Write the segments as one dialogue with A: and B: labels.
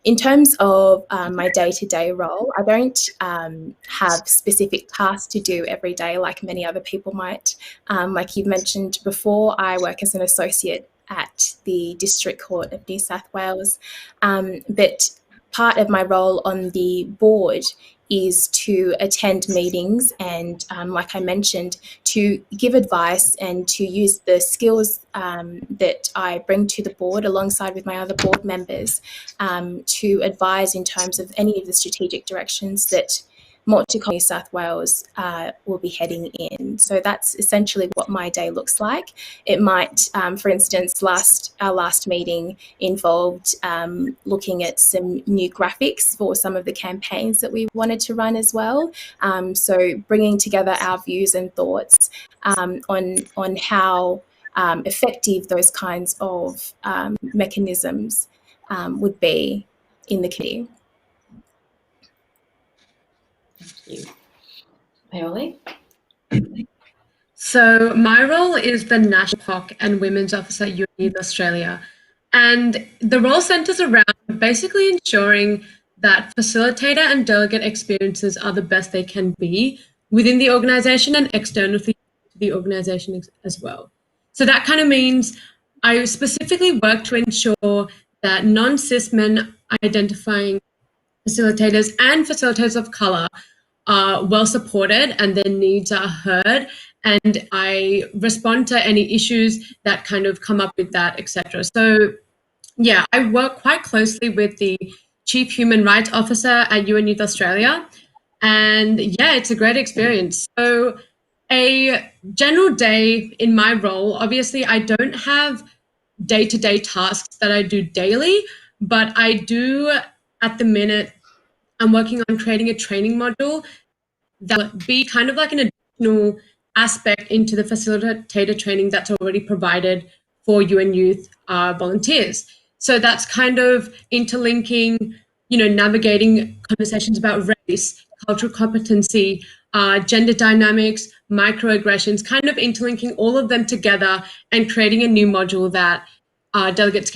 A: In terms of my day-to-day role, I don't have specific tasks to do every day like many other people might. Like you mentioned before, I work as an associate at the District Court of New South Wales, but part of my role on the board is to attend meetings and, like I mentioned, to give advice and to use the skills that I bring to the board alongside with my other board members to advise in terms of any of the strategic directions that Multicultural New South Wales will be heading in. So that's essentially what my day looks like. It might, for instance, our last meeting involved looking at some new graphics for some of the campaigns that we wanted to run as well. So bringing together our views and thoughts on how effective those kinds of mechanisms would be in the community.
B: Thank you. Peoly?
C: So my role is the National POC and Women's Officer at UN Youth Australia. And the role centres around basically ensuring that facilitator and delegate experiences are the best they can be within the organisation and externally to the organisation as well. So that kind of means I specifically work to ensure that non-cis men identifying facilitators and facilitators of colour are well supported and their needs are heard, and I respond to any issues that kind of come up with that, etc. So yeah, I work quite closely with the Chief Human Rights Officer at UN Youth Australia, and yeah, it's a great experience. So a general day in my role, obviously I don't have day-to-day tasks that I do daily, but I do at the minute, I'm working on creating a training module that would be kind of like an additional aspect into the facilitator training that's already provided for UN Youth volunteers. So that's kind of interlinking, navigating conversations about race, cultural competency, gender dynamics, microaggressions, kind of interlinking all of them together and creating a new module that facilitators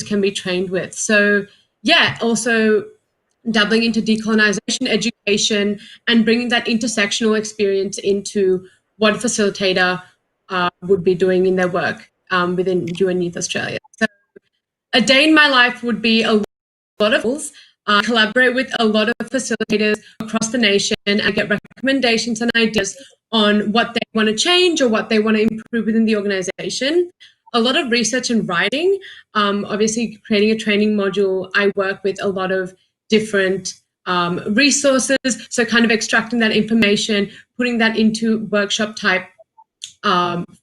C: can be trained with. So yeah, also dabbling into decolonization education and bringing that intersectional experience into what a facilitator would be doing in their work within UN Youth Australia. So a day in my life would be a lot of tools, collaborate with a lot of facilitators across the nation and get recommendations and ideas on what they want to change or what they want to improve within the organization. A lot of research and writing, obviously creating a training module. I work with a lot of different resources, so kind of extracting that information, putting that into workshop type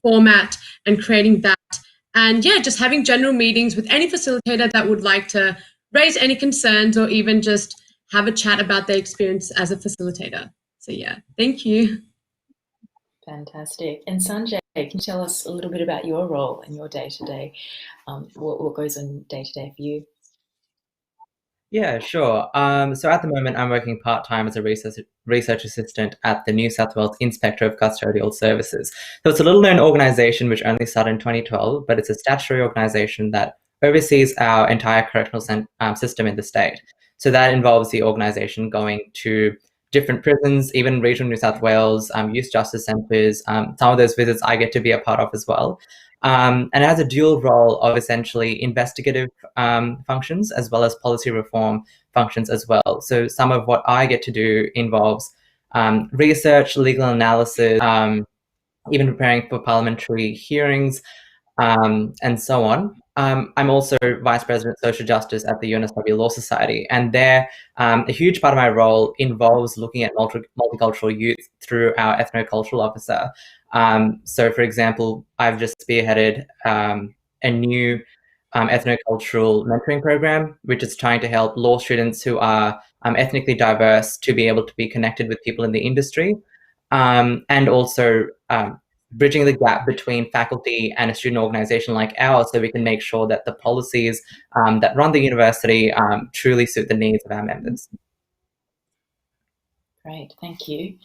C: format and creating that. And yeah, just having general meetings with any facilitator that would like to raise any concerns or even just have a chat about their experience as a facilitator. So yeah, thank you.
B: Fantastic. And Sanjay, can you tell us a little bit about your role and your day-to-day, what goes on day-to-day for you?
D: Yeah, sure. So at the moment, I'm working part-time as a research assistant at the New South Wales Inspector of Custodial Services. So it's a little-known organisation which only started in 2012, but it's a statutory organisation that oversees our entire correctional system in the state. So that involves the organisation going to different prisons, even regional New South Wales, youth justice centres. Some of those visits I get to be a part of as well. And it has a dual role of essentially investigative functions as well as policy reform functions as well. So some of what I get to do involves research, legal analysis, even preparing for parliamentary hearings, and so on. I'm also Vice President Social Justice at the UNSW Law Society, and there a huge part of my role involves looking at multicultural youth through our ethnocultural officer. So, for example, I've just spearheaded a new ethnocultural mentoring program, which is trying to help law students who are ethnically diverse to be able to be connected with people in the industry, and also bridging the gap between faculty and a student organisation like ours, so we can make sure that the policies that run the university truly suit the needs of our members.
B: Great, thank you.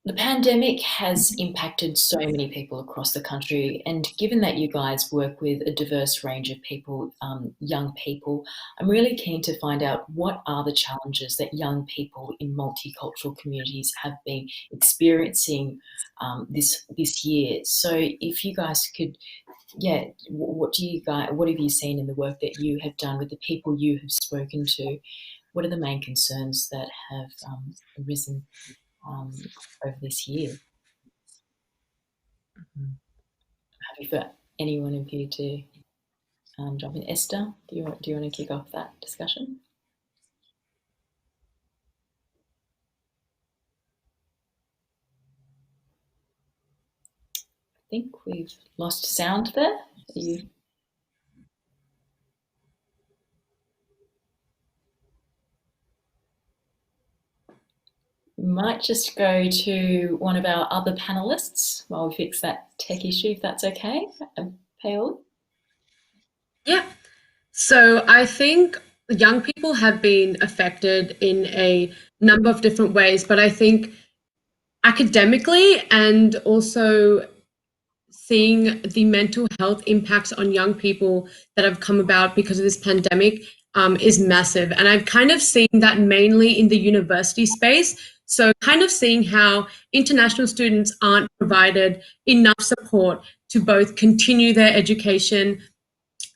B: The pandemic has impacted so many people across the country, and given that you guys work with a diverse range of people, young people, I'm really keen to find out what are the challenges that young people in multicultural communities have been experiencing this year. So if you guys could, what have you seen in the work that you have done with the people you have spoken to? What are the main concerns that have arisen over this year? Happy for any one of you to jump in. Esther, do you want to kick off that discussion? I think we've lost sound there. You might just go to one of our other panelists while we fix that tech issue, if that's okay. Peoly?
C: Yeah. So I think young people have been affected in a number of different ways, but I think academically and also seeing the mental health impacts on young people that have come about because of this pandemic is massive. And I've kind of seen that mainly in the university space. So kind of seeing how international students aren't provided enough support to both continue their education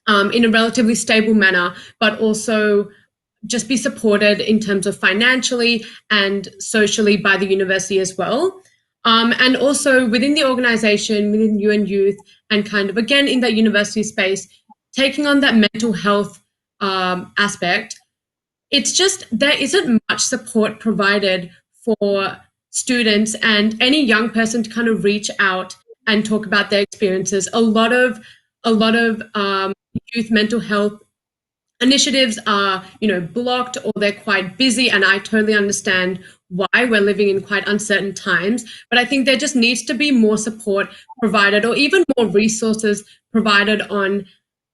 C: in a relatively stable manner, but also just be supported in terms of financially and socially by the university as well. And also within the organization, within UN Youth, and kind of again in that university space, taking on that mental health aspect, it's just there isn't much support provided for students and any young person to kind of reach out and talk about their experiences. A lot of youth mental health initiatives are, blocked, or they're quite busy, and I totally understand why. We're living in quite uncertain times, but I think there just needs to be more support provided, or even more resources provided on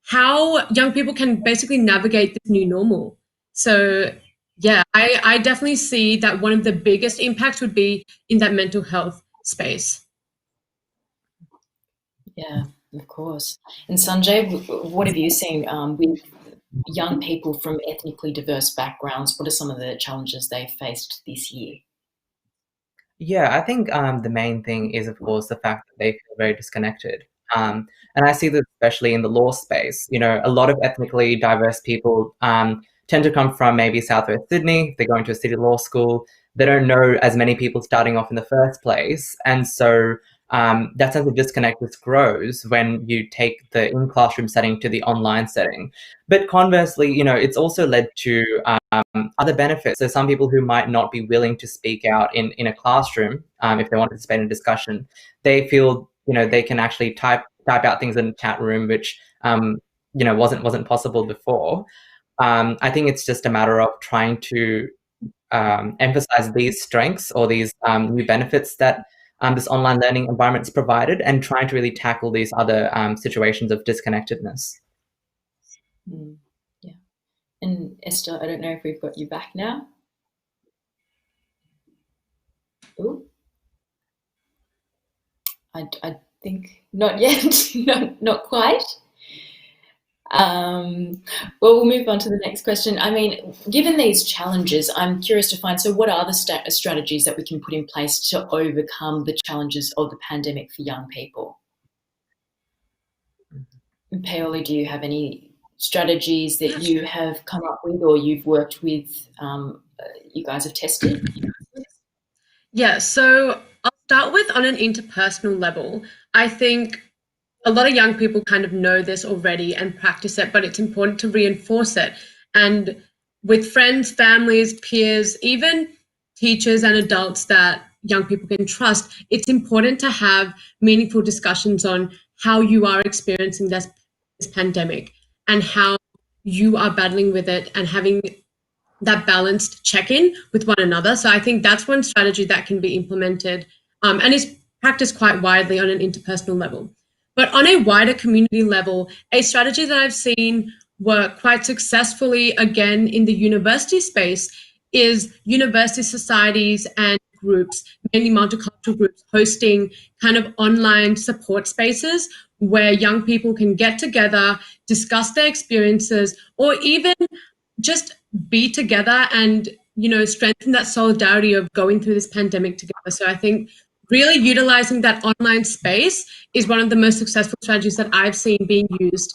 C: how young people can basically navigate this new normal. So yeah, I definitely see that one of the biggest impacts would be in that mental health space.
B: Yeah, of course. And Sanjay, what have you seen with young people from ethnically diverse backgrounds? What are some of the challenges they've faced this year?
D: Yeah, I think the main thing is, of course, the fact that they feel very disconnected. And I see this especially in the law space. A lot of ethnically diverse people tend to come from maybe Southwest Sydney. They're going to a city law school. They don't know as many people starting off in the first place. And so that sense of disconnect just grows when you take the in-classroom setting to the online setting. But conversely, it's also led to other benefits. So some people who might not be willing to speak out in a classroom, if they want to participate in a discussion, they feel, they can actually type out things in a chat room, which, wasn't possible before. I think it's just a matter of trying to emphasize these strengths or these new benefits that this online learning environment's provided, and trying to really tackle these other situations of disconnectedness.
B: Yeah. And Esther, I don't know if we've got you back now. Ooh. I think not yet, not quite. Well, we'll move on to the next question. I mean, given these challenges, I'm curious to find, so what are the strategies that we can put in place to overcome the challenges of the pandemic for young people? Peoly, do you have any strategies that you have come up with, or you've worked with, you guys have tested?
C: Yeah, so I'll start with on an interpersonal level. I think a lot of young people kind of know this already and practice it, but it's important to reinforce it. And with friends, families, peers, even teachers and adults that young people can trust, it's important to have meaningful discussions on how you are experiencing this pandemic and how you are battling with it, and having that balanced check-in with one another. So I think that's one strategy that can be implemented and is practiced quite widely on an interpersonal level. But on a wider community level, a strategy that I've seen work quite successfully, again, in the university space, is university societies and groups, mainly multicultural groups, hosting kind of online support spaces where young people can get together, discuss their experiences, or even just be together and, strengthen that solidarity of going through this pandemic together. So I think really utilizing that online space is one of the most successful strategies that I've seen being used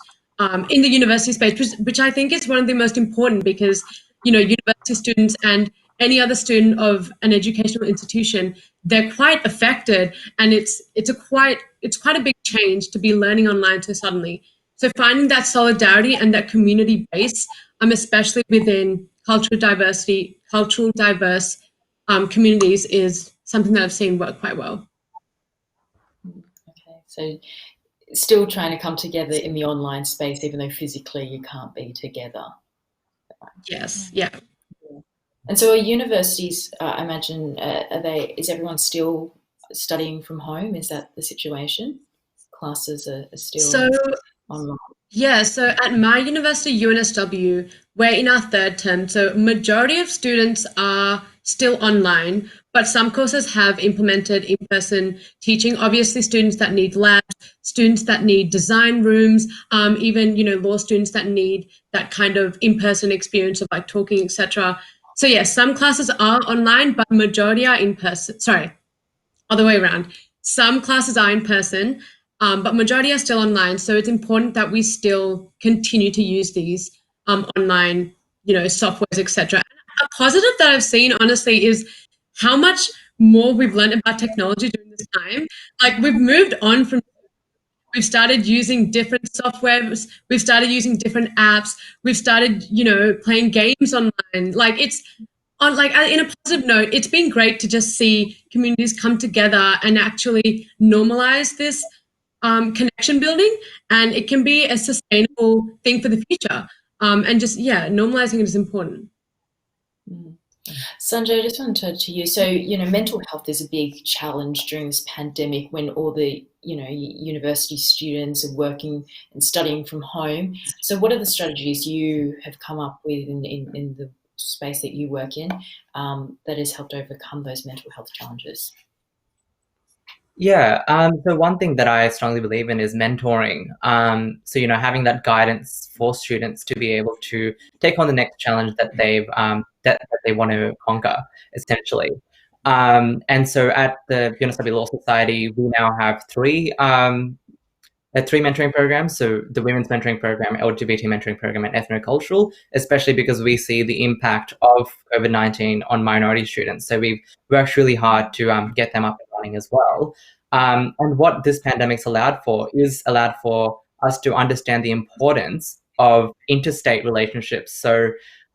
C: in the university space, which I think is one of the most important because, university students and any other student of an educational institution, they're quite affected, and it's quite a big change to be learning online so suddenly. So finding that solidarity and that community base, especially within cultural diverse communities, is something that I've seen work quite well.
B: Okay, so still trying to come together in the online space, even though physically you can't be together.
C: Yes, yeah.
B: And so are universities, I imagine, is everyone still studying from home? Is that the situation? Classes are still online?
C: Yeah, so at my university, UNSW, we're in our third term. So majority of students are still online, but some courses have implemented in-person teaching. Obviously, students that need labs, students that need design rooms, even, law students that need that kind of in-person experience of like talking, etc. So yes, some classes are online, but majority are in person. Sorry, other way around. Some classes are in person, but majority are still online. So it's important that we still continue to use these online, softwares, etc. A positive that I've seen, honestly, is how much more we've learned about technology during this time. Like we've moved on from. We've started using different softwares. We've started using different apps. We've started, playing games online. Like it's on in a positive note, it's been great to just see communities come together and actually normalize this connection building, and it can be a sustainable thing for the future. And just normalizing it is important.
B: Sanjay, I just want to turn to you. So, mental health is a big challenge during this pandemic when all the, university students are working and studying from home. So what are the strategies you have come up with in the space that you work in that has helped overcome those mental health challenges?
D: Yeah, so one thing that I strongly believe in is mentoring. So, having that guidance for students to be able to take on the next challenge that that they want to conquer, essentially. And so at the UNSW Law Society, we now have three mentoring programs. So the Women's Mentoring Program, LGBT Mentoring Program, and Ethnocultural, especially because we see the impact of COVID-19 on minority students. So we've worked really hard to get them up and running as well. And what this pandemic's allowed for us to understand the importance of interstate relationships. So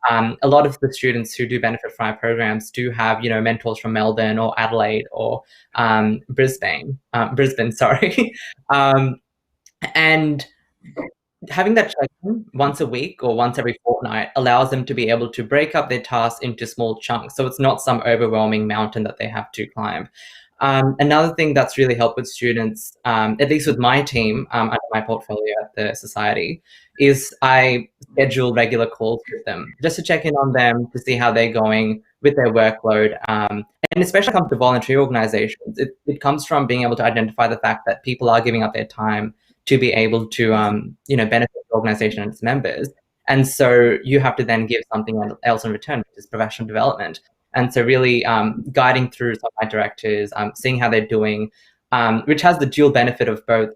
D: a lot of the students who do benefit from our programs do have, mentors from Melbourne or Adelaide or Brisbane, sorry. And having that check-in once a week or once every fortnight allows them to be able to break up their tasks into small chunks. So it's not some overwhelming mountain that they have to climb. Another thing that's really helped with students, at least with my team under my portfolio at the Society, is I schedule regular calls with them just to check in on them, to see how they're going with their workload. And especially when it comes to voluntary organizations, it comes from being able to identify the fact that people are giving up their time to be able to, benefit the organization and its members. And so you have to then give something else in return, which is professional development. And so really guiding through some of my directors, seeing how they're doing, which has the dual benefit of both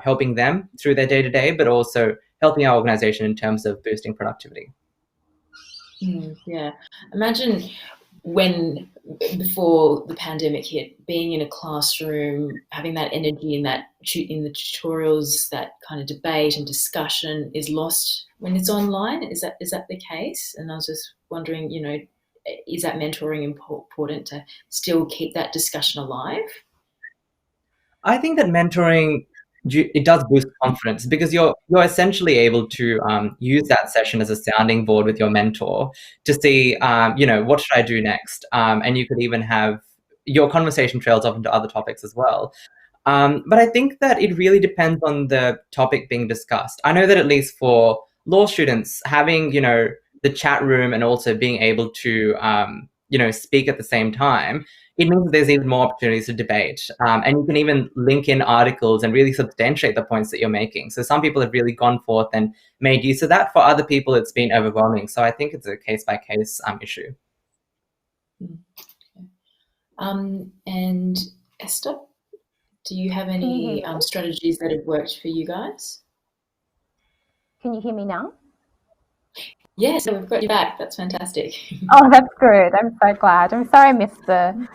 D: helping them through their day-to-day, but also helping our organization in terms of boosting productivity.
B: Yeah. Imagine before the pandemic hit, being in a classroom, having that energy in the tutorials, that kind of debate and discussion is lost when it's online. Is that the case? And I was just wondering, is that mentoring important to still keep that discussion alive?
D: I think that mentoring, it does boost confidence because you're essentially able to use that session as a sounding board with your mentor to see, what should I do next? And you could even have your conversation trails off into other topics as well. But I think that it really depends on the topic being discussed. I know that at least for law students, having, the chat room and also being able to, speak at the same time it means that there's even more opportunities to debate. And you can even link in articles and really substantiate the points that you're making. So some people have really gone forth and made use of that. For other people, it's been overwhelming. So I think it's a case-by-case issue.
B: And Esther, do you have any strategies that have worked for you guys?
E: Can you hear me now?
B: Yes, we've got you back. That's fantastic.
E: Oh, that's good. I'm so glad. I'm sorry I missed the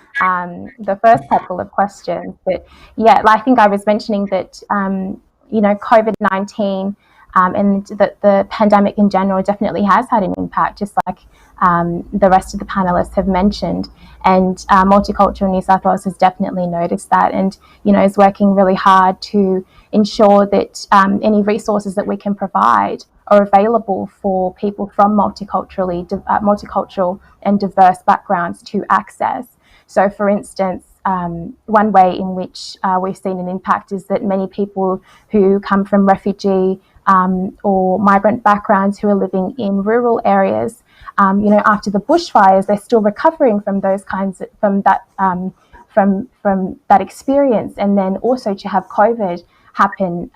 E: first couple of questions, but yeah, I think I was mentioning that COVID-19 and that the pandemic in general definitely has had an impact, just like the rest of the panelists have mentioned. And Multicultural New South Wales has definitely noticed that, and is working really hard to ensure that any resources that we can provide are available for people from multicultural and diverse backgrounds to access. So, for instance, one way in which we've seen an impact is that many people who come from refugee or migrant backgrounds who are living in rural areas, after the bushfires, they're still recovering from those from that experience, and then also to have COVID happen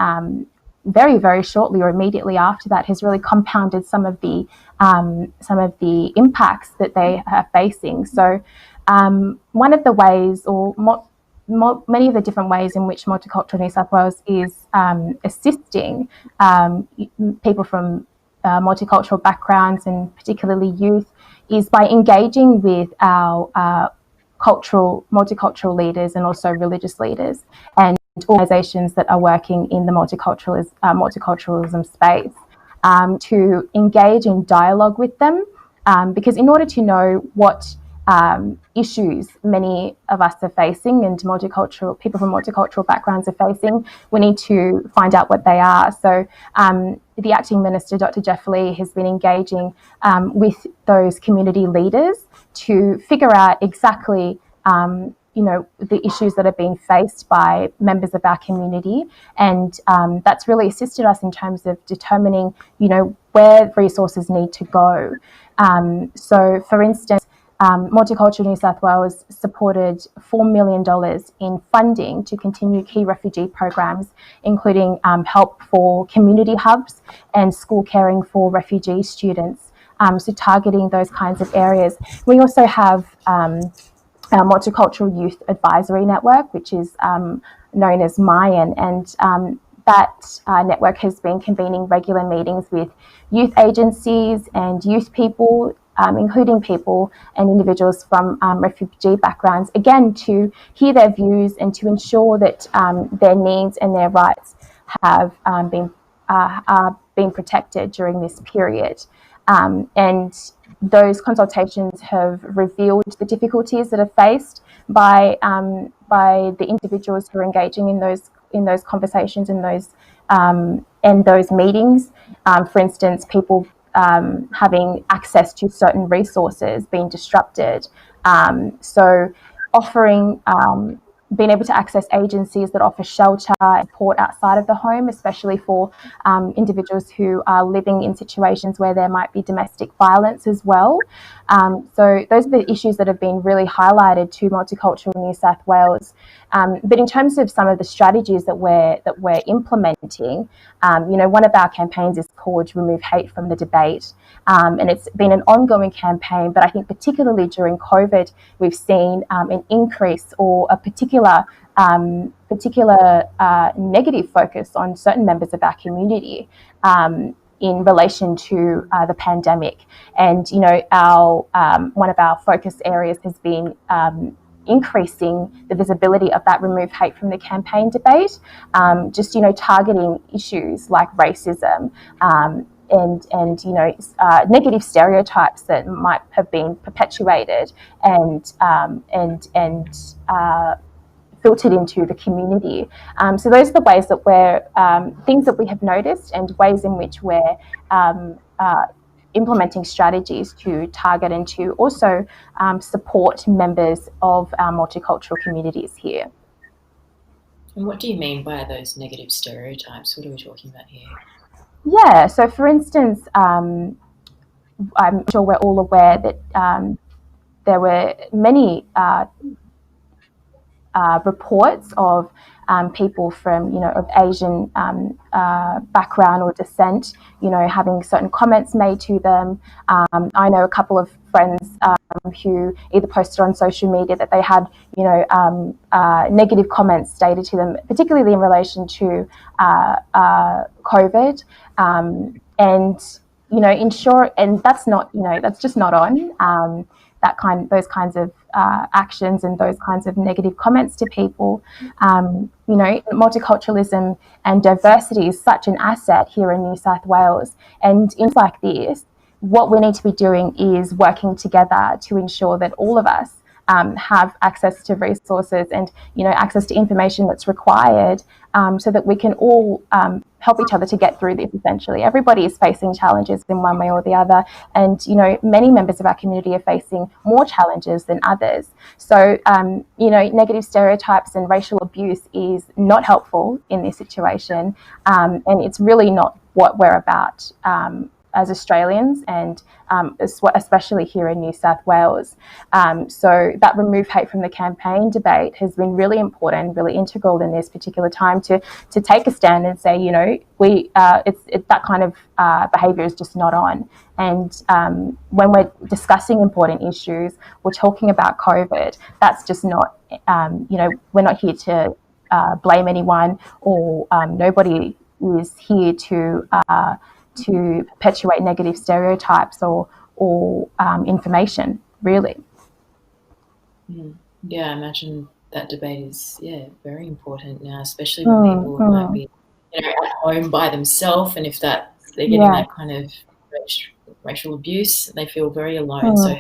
E: very, very shortly or immediately after that has really compounded some of the impacts that they are facing. So one of the ways, or many of the different ways in which Multicultural New South Wales is assisting people from multicultural backgrounds, and particularly youth, is by engaging with our multicultural leaders and also religious leaders and organisations that are working in the multiculturalism space, to engage in dialogue with them, because in order to know what issues many of us are facing and people from multicultural backgrounds are facing, we need to find out what they are. So the Acting Minister, Dr. Jeff Lee, has been engaging with those community leaders to figure out exactly the issues that are being faced by members of our community, and that's really assisted us in terms of determining where resources need to go. So for instance, Multicultural New South Wales supported $4 million in funding to continue key refugee programs, including help for community hubs and school caring for refugee students, so targeting those kinds of areas. We also have our Multicultural Youth Advisory Network, which is known as Mayan, and that network has been convening regular meetings with youth agencies and youth people, including people and individuals from refugee backgrounds, again, to hear their views and to ensure that their needs and their rights have been protected during this period. And those consultations have revealed the difficulties that are faced by the individuals who are engaging in those conversations and those meetings. For instance, people having access to certain resources being disrupted. So offering being able to access agencies that offer shelter and support outside of the home, especially for individuals who are living in situations where there might be domestic violence as well. So those are the issues that have been really highlighted to Multicultural New South Wales. But in terms of some of the strategies that we're implementing, one of our campaigns is called Remove Hate from the Debate. And it's been an ongoing campaign, but I think particularly during COVID, we've seen an increase or a particular negative focus on certain members of our community in relation to the pandemic. And, our one of our focus areas has been increasing the visibility of that Remove Hate from the Campaign debate, just, targeting issues like racism, and negative stereotypes that might have been perpetuated and filtered into the community. So those are the ways that we're things that we have noticed, and ways in which we're implementing strategies to target and to also support members of our multicultural communities here.
B: And what do you mean by those negative stereotypes? What are we talking about here?
E: Yeah, so for instance, I'm sure we're all aware that there were many reports of people from, of Asian background or descent, having certain comments made to them. I know a couple of friends who either posted on social media that they had, negative comments stated to them, particularly in relation to COVID, and ensure, and that's not, that's just not on. Those kinds of actions and those kinds of negative comments to people. Multiculturalism and diversity is such an asset here in New South Wales, and in like this, what we need to be doing is working together to ensure that all of us have access to resources and access to information that's required, so that we can all help each other to get through this. Essentially, everybody is facing challenges in one way or the other, and many members of our community are facing more challenges than others. So negative stereotypes and racial abuse is not helpful in this situation, and it's really not what we're about as Australians, and especially here in New South Wales. So that Remove Hate from the Campaign debate has been really important, really integral in this particular time to take a stand and say, that kind of behaviour is just not on. And when we're discussing important issues, we're talking about COVID, that's just not, we're not here to blame anyone, or nobody is here to perpetuate negative stereotypes or information, really.
B: Yeah, I imagine that debate is very important now, especially when people might be at home by themselves, and if they're getting that kind of racial abuse, they feel very alone. So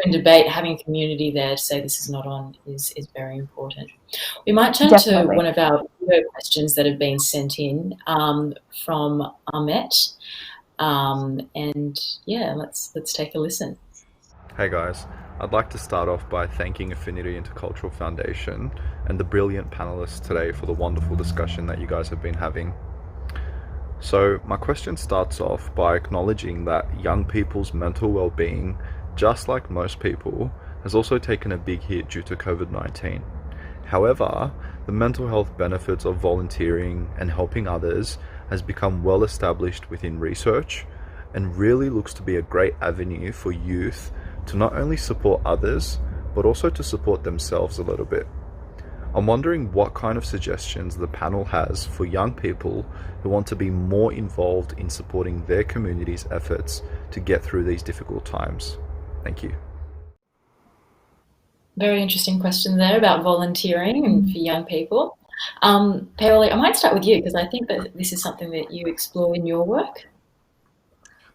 B: in debate, having a community there to say this is not on is very important. We might turn to one of our video questions that have been sent in from Ahmet. Let's take a listen.
F: Hey guys, I'd like to start off by thanking Affinity Intercultural Foundation and the brilliant panelists today for the wonderful discussion that you guys have been having. So my question starts off by acknowledging that young people's mental well-being, just like most people, has also taken a big hit due to COVID-19. However, the mental health benefits of volunteering and helping others has become well established within research, and really looks to be a great avenue for youth to not only support others, but also to support themselves a little bit. I'm wondering what kind of suggestions the panel has for young people who want to be more involved in supporting their community's efforts to get through these difficult times. Thank you.
B: Very interesting question there about volunteering and for young people. Peoly, I might start with you, because I think that this is something that you explore in your work.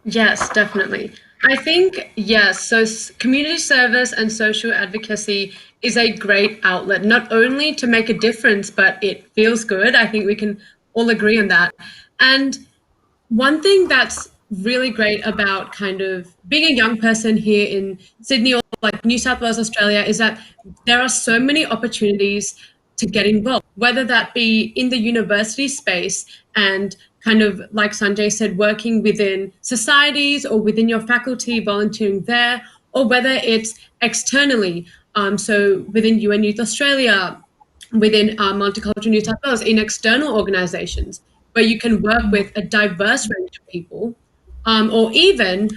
C: Yes, definitely. I think, yes, so community service and social advocacy is a great outlet, not only to make a difference, but it feels good. I think we can all agree on that. And one thing that's really great about kind of being a young person here in Sydney or like New South Wales, Australia, is that there are so many opportunities to get involved, whether that be in the university space and kind of, like Sanjay said, working within societies or within your faculty, volunteering there, or whether it's externally, so within UN Youth Australia, within Multicultural New South Wales, in external organisations, where you can work with a diverse range of people, or even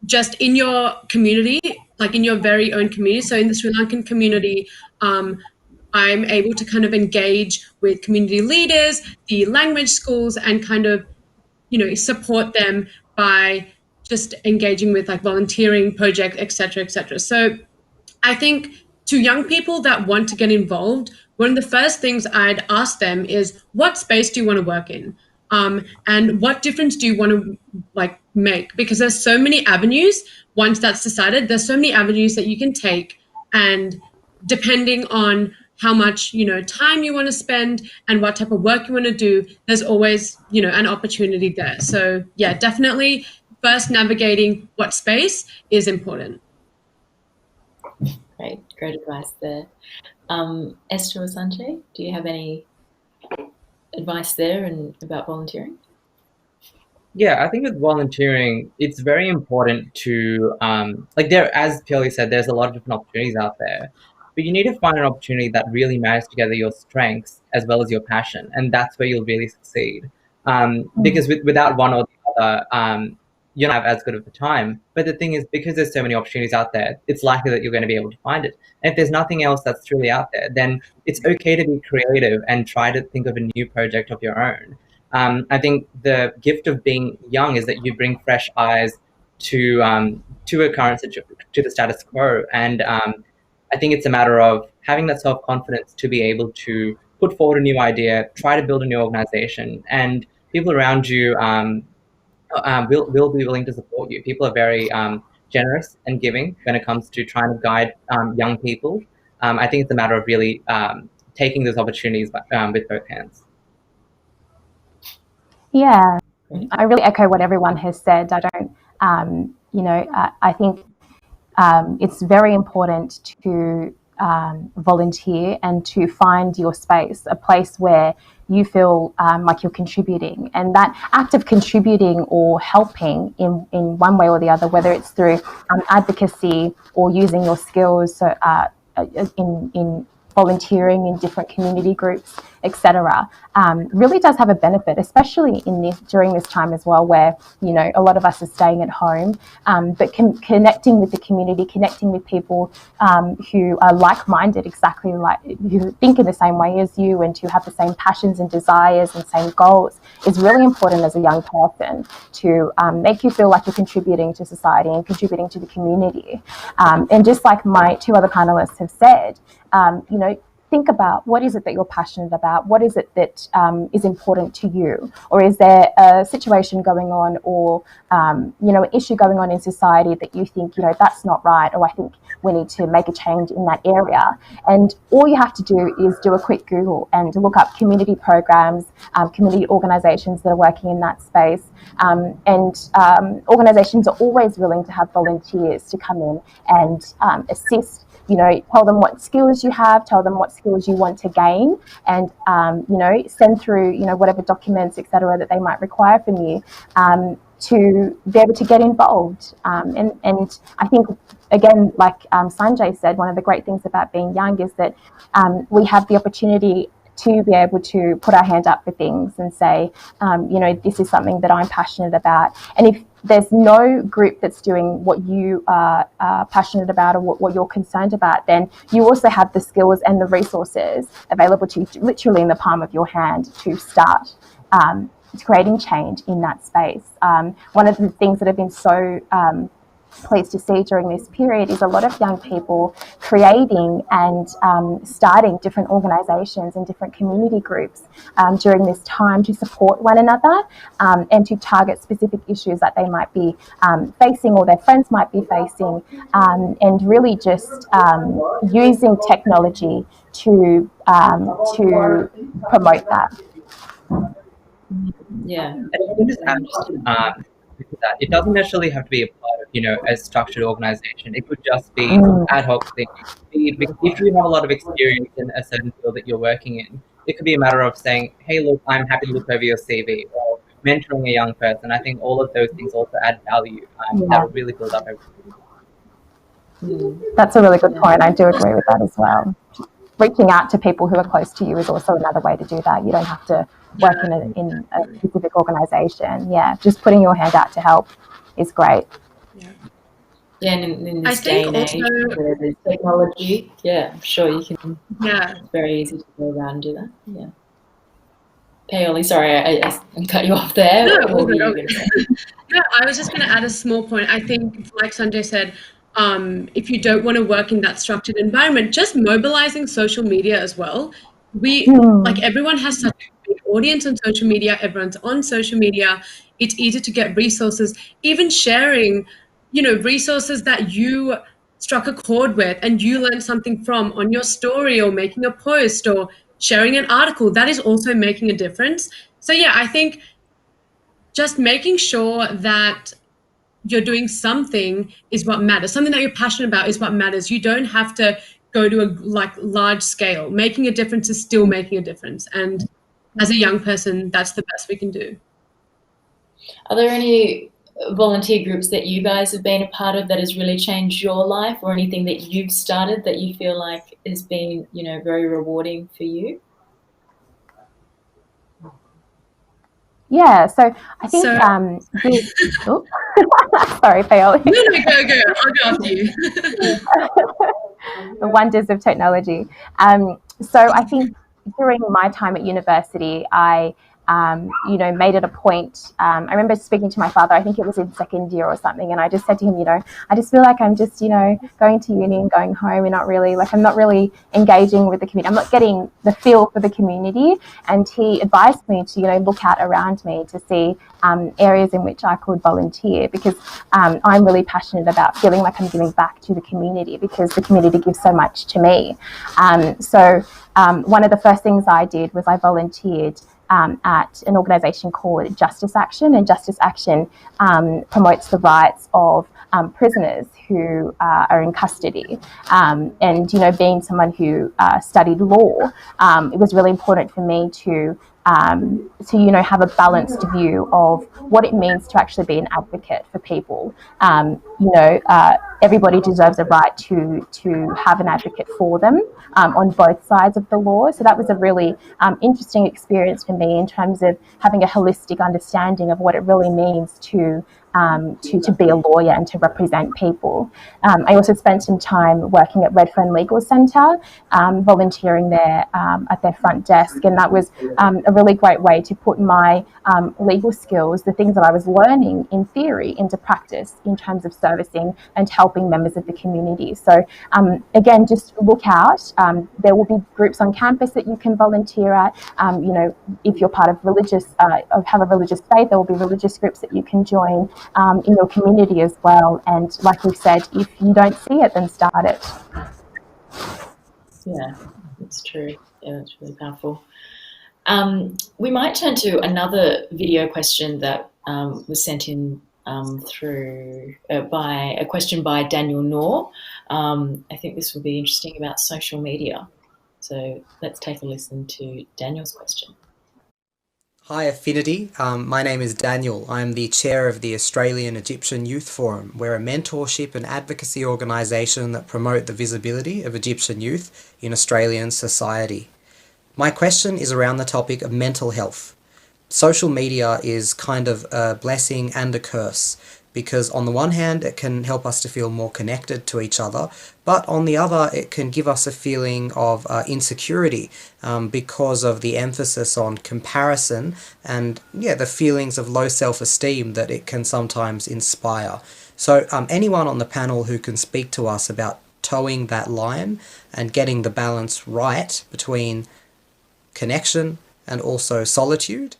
C: just in your community, like in your very own community. So in the Sri Lankan community, I'm able to kind of engage with community leaders, the language schools, and kind of, support them by just engaging with like volunteering projects, et cetera, et cetera. So I think to young people that want to get involved, one of the first things I'd ask them is, what space do you want to work in? And what difference do you want to make? Because there's so many avenues. Once that's decided, there's so many avenues that you can take, and depending on how much time you want to spend and what type of work you want to do, there's always an opportunity there. So yeah, definitely first navigating what space is important.
B: Great advice there. Esther or Sanjay, do you have any advice there and about volunteering?
D: Yeah, I think with volunteering, it's very important to, as Peoly said, there's a lot of different opportunities out there. but you need to find an opportunity that really marries together your strengths as well as your passion, and that's where you'll really succeed. Because without one or the other, you don't have as good of a time. But the thing is, because there's so many opportunities out there, it's likely that you're going to be able to find it. And if there's nothing else that's truly out there, then it's okay to be creative and try to think of a new project of your own. I think the gift of being young is that you bring fresh eyes to a current situation, to the status quo, and I think it's a matter of having that self-confidence to be able to put forward a new idea, try to build a new organization, and people around you will be willing to support you. People are very generous and giving when it comes to trying to guide young people. I think it's a matter of really taking those opportunities with both hands.
E: Yeah, I really echo what everyone has said. I don't, I think it's very important to volunteer and to find your space, a place where you feel like you're contributing. And that act of contributing or helping in one way or the other, whether it's through advocacy or using your skills in volunteering in different community groups, etc., really does have a benefit, especially during this time as well, where a lot of us are staying at home, but connecting with the community, connecting with people who are like-minded, exactly like who think in the same way as you, and who have the same passions and desires and same goals, is really important as a young person to make you feel like you're contributing to society and contributing to the community. And just like my two other panelists have said, think about what is it that you're passionate about, what is it that is important to you, or is there a situation going on, or an issue going on in society that you think that's not right, or I think we need to make a change in that area. And all you have to do is do a quick Google and look up community programs, community organisations that are working in that space, and organisations are always willing to have volunteers to come in and assist. Tell them what skills you have, tell them what skills you want to gain, and send through whatever documents, etc., that they might require from you to be able to get involved. And I think, again, like Sanjay said, one of the great things about being young is that we have the opportunity to be able to put our hand up for things and say, this is something that I'm passionate about. And if there's no group that's doing what you are passionate about, or what you're concerned about, then you also have the skills and the resources available to you, literally in the palm of your hand, to start creating change in that space. One of the things that have been so pleased to see during this period is a lot of young people creating and starting different organisations and different community groups during this time to support one another and to target specific issues that they might be facing, or their friends might be facing, and really just using technology to promote that.
B: Yeah.
D: That it doesn't necessarily have to be a part of a structured organization. It could just be ad hoc thing. Because if you have a lot of experience in a certain field that you're working in, it could be a matter of saying, hey, look, I'm happy to look over your CV, or mentoring a young person. I think all of those things also add value that will really build up everything.
E: That's a really good point. I do agree with that as well. Reaching out to people who are close to you is also another way to do that. You don't have to work in a specific organisation. Yeah, just putting your hand out to help is great.
B: Yeah, and in this day and age where there's technology, I'm sure you can. Yeah, it's very easy to go around and do that. Yeah. Peoly, sorry, I cut you off there.
C: No, I was just going to add a small point. I think, like Sanjay said, if you don't want to work in that structured environment, just mobilizing social media as well. Everyone has such a big audience on social media. Everyone's on social media. It's easy to get resources. Even sharing, resources that you struck a chord with and you learned something from on your story, or making a post, or sharing an article, that is also making a difference. So I think just making sure that you're doing something is what matters. Something that you're passionate about is what matters. You don't have to go to a large scale. Making a difference is still making a difference. And as a young person, that's the best we can do.
B: Are there any volunteer groups that you guys have been a part of that has really changed your life, or anything that you've started that you feel like has been, you know, very rewarding for you?
E: Yeah, so I think sorry, Peoly.
C: No, go. I'll go after you.
E: The wonders of technology. So I think during my time at university, I made it a point. I remember speaking to my father, I think it was in second year or something, and I just said to him, I just feel like I'm just, going to uni and going home, and I'm not really engaging with the community. I'm not getting the feel for the community. And he advised me to, look out around me to see areas in which I could volunteer, because I'm really passionate about feeling like I'm giving back to the community, because the community gives so much to me. So one of the first things I did was I volunteered at an organisation called Justice Action, and Justice Action promotes the rights of prisoners who are in custody. And being someone who studied law, it was really important for me to have a balanced view of what it means to actually be an advocate for people. Everybody deserves a right to have an advocate for them on both sides of the law. So that was a really interesting experience for me in terms of having a holistic understanding of what it really means to be a lawyer and to represent people. I also spent some time working at Redfern Legal Centre, volunteering there at their front desk, and that was a really great way to put my legal skills, the things that I was learning in theory, into practice in terms of servicing and helping members of the community. So again, just look out. There will be groups on campus that you can volunteer at. If you're part of have a religious faith, there will be religious groups that you can join in your community as well. And like we said, if you don't see it, then start it.
B: Yeah, that's true. Yeah, that's really powerful. We might turn to another video question that was sent in through by a question by Daniel Noor. I think this will be interesting about social media. So let's take a listen to Daniel's question.
G: Hi Affinity, my name is Daniel. I'm the chair of the Australian Egyptian Youth Forum. We're a mentorship and advocacy organisation that promote the visibility of Egyptian youth in Australian society. My question is around the topic of mental health. Social media is kind of a blessing and a curse, because on the one hand it can help us to feel more connected to each other, but on the other it can give us a feeling of insecurity because of the emphasis on comparison and the feelings of low self-esteem that it can sometimes inspire. So anyone on the panel who can speak to us about towing that line and getting the balance right between connection and also solitude?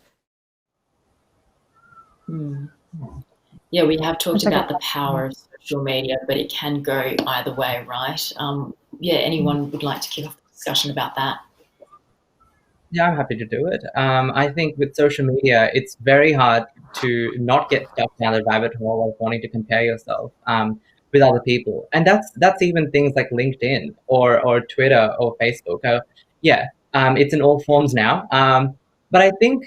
B: Yeah, we have talked about the power of social media, but it can go either way, right? Anyone would like to kick off the discussion about that?
D: Yeah, I'm happy to do it. I think with social media, it's very hard to not get stuck down the rabbit hole of wanting to compare yourself with other people, and that's even things like LinkedIn or Twitter or Facebook. It's in all forms now. But I think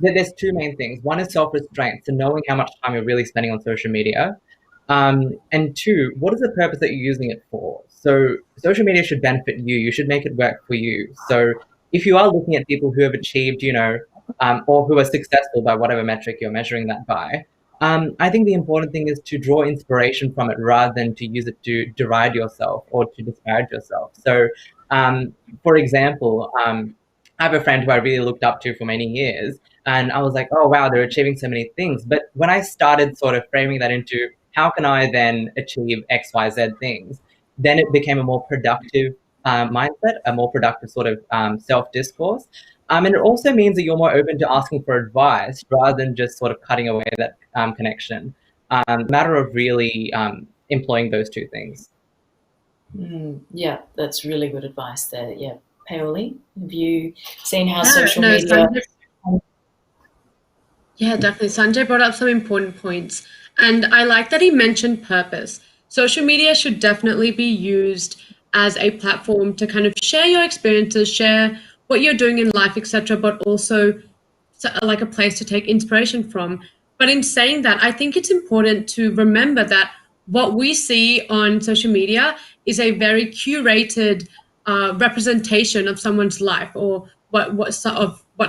D: there's two main things. One is self-restraint, so knowing how much time you're really spending on social media. And two, what is the purpose that you're using it for? So social media should benefit you. You should make it work for you. So if you are looking at people who have achieved, or who are successful by whatever metric you're measuring that by, I think the important thing is to draw inspiration from it rather than to use it to deride yourself or to disparage yourself. So, for example, I have a friend who I really looked up to for many years, and I was like, oh, wow, they're achieving so many things. But when I started sort of framing that into how can I then achieve X, Y, Z things, then it became a more productive mindset, a more productive sort of self-discourse. And it also means that you're more open to asking for advice rather than just sort of cutting away that connection. Matter of really employing those two things.
B: Yeah, that's really good advice there. Yeah. Peoly, have you seen how social media...
C: Yeah, definitely. Sanjay brought up some important points. And I like that he mentioned purpose. Social media should definitely be used as a platform to kind of share your experiences, share what you're doing in life, etc., but also like a place to take inspiration from. But in saying that, I think it's important to remember that what we see on social media is a very curated representation of someone's life, or what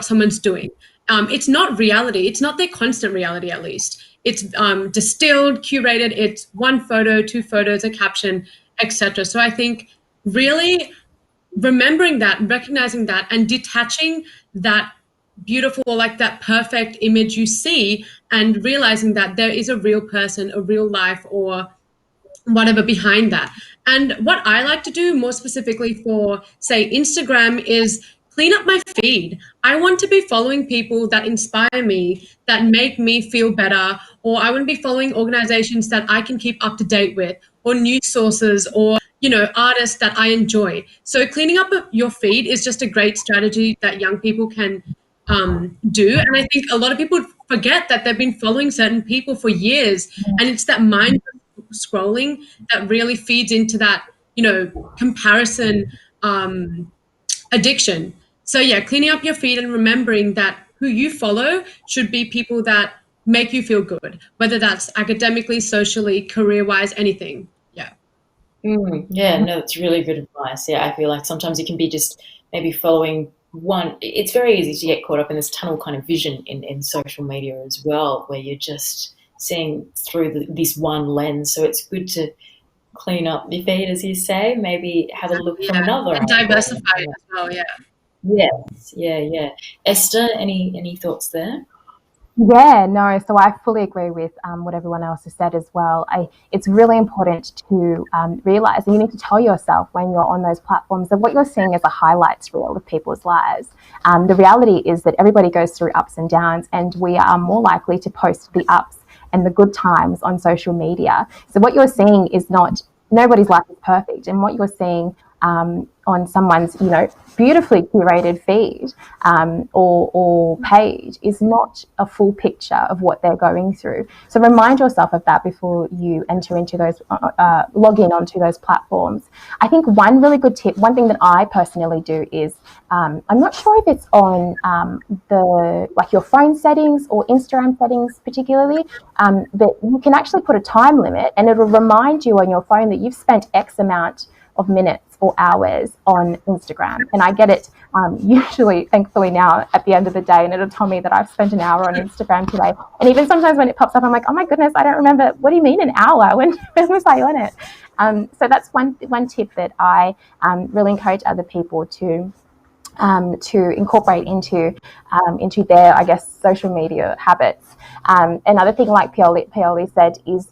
C: someone's doing. It's not reality. It's not their constant reality, at least. It's distilled, curated. It's one photo, two photos, a caption, etc. So I think really remembering that, recognizing that, and detaching that beautiful, like that perfect image you see, and realizing that there is a real person, a real life, or whatever behind that. And what I like to do more specifically for, say, Instagram is clean up my feed. I want to be following people that inspire me, that make me feel better, or I want to be following organizations that I can keep up to date with, or news sources, or artists that I enjoy. So cleaning up your feed is just a great strategy that young people can do. And I think a lot of people forget that they've been following certain people for years, and it's that mind scrolling that really feeds into that comparison addiction. So yeah, cleaning up your feed and remembering that who you follow should be people that make you feel good, whether that's academically, socially, career-wise, anything.
B: Yeah, no, it's really good advice. Yeah, I feel like sometimes you can be just maybe following one. It's very easy to get caught up in this tunnel kind of vision in social media as well, where you're just seeing through this one lens. So it's good to clean up your feed, as you say, maybe have a look from another
C: and diversify as well.
B: Yes, yeah. Esther, any thoughts there?
E: Yeah, no, so I fully agree with what everyone else has said as well. It's really important to realise, and you need to tell yourself when you're on those platforms, that what you're seeing is a highlights reel of people's lives. The reality is that everybody goes through ups and downs, and we are more likely to post the ups and the good times on social media. So what you're seeing is nobody's life is perfect, and what you're seeing on someone's beautifully curated feed or page is not a full picture of what they're going through. So remind yourself of that before you enter into those log in onto those platforms. I think one really good tip, one thing that I personally do is I'm not sure if it's on your phone settings or Instagram settings particularly, but you can actually put a time limit, and it'll remind you on your phone that you've spent X amount of minutes or hours on Instagram. And I get it usually, thankfully now, at the end of the day, and it'll tell me that I've spent an hour on Instagram today. And even sometimes when it pops up, I'm like, oh my goodness, I don't remember. What do you mean an hour? When was I on it? So that's one tip that I really encourage other people to incorporate into their, I guess, social media habits. Another thing, like Peoly said, is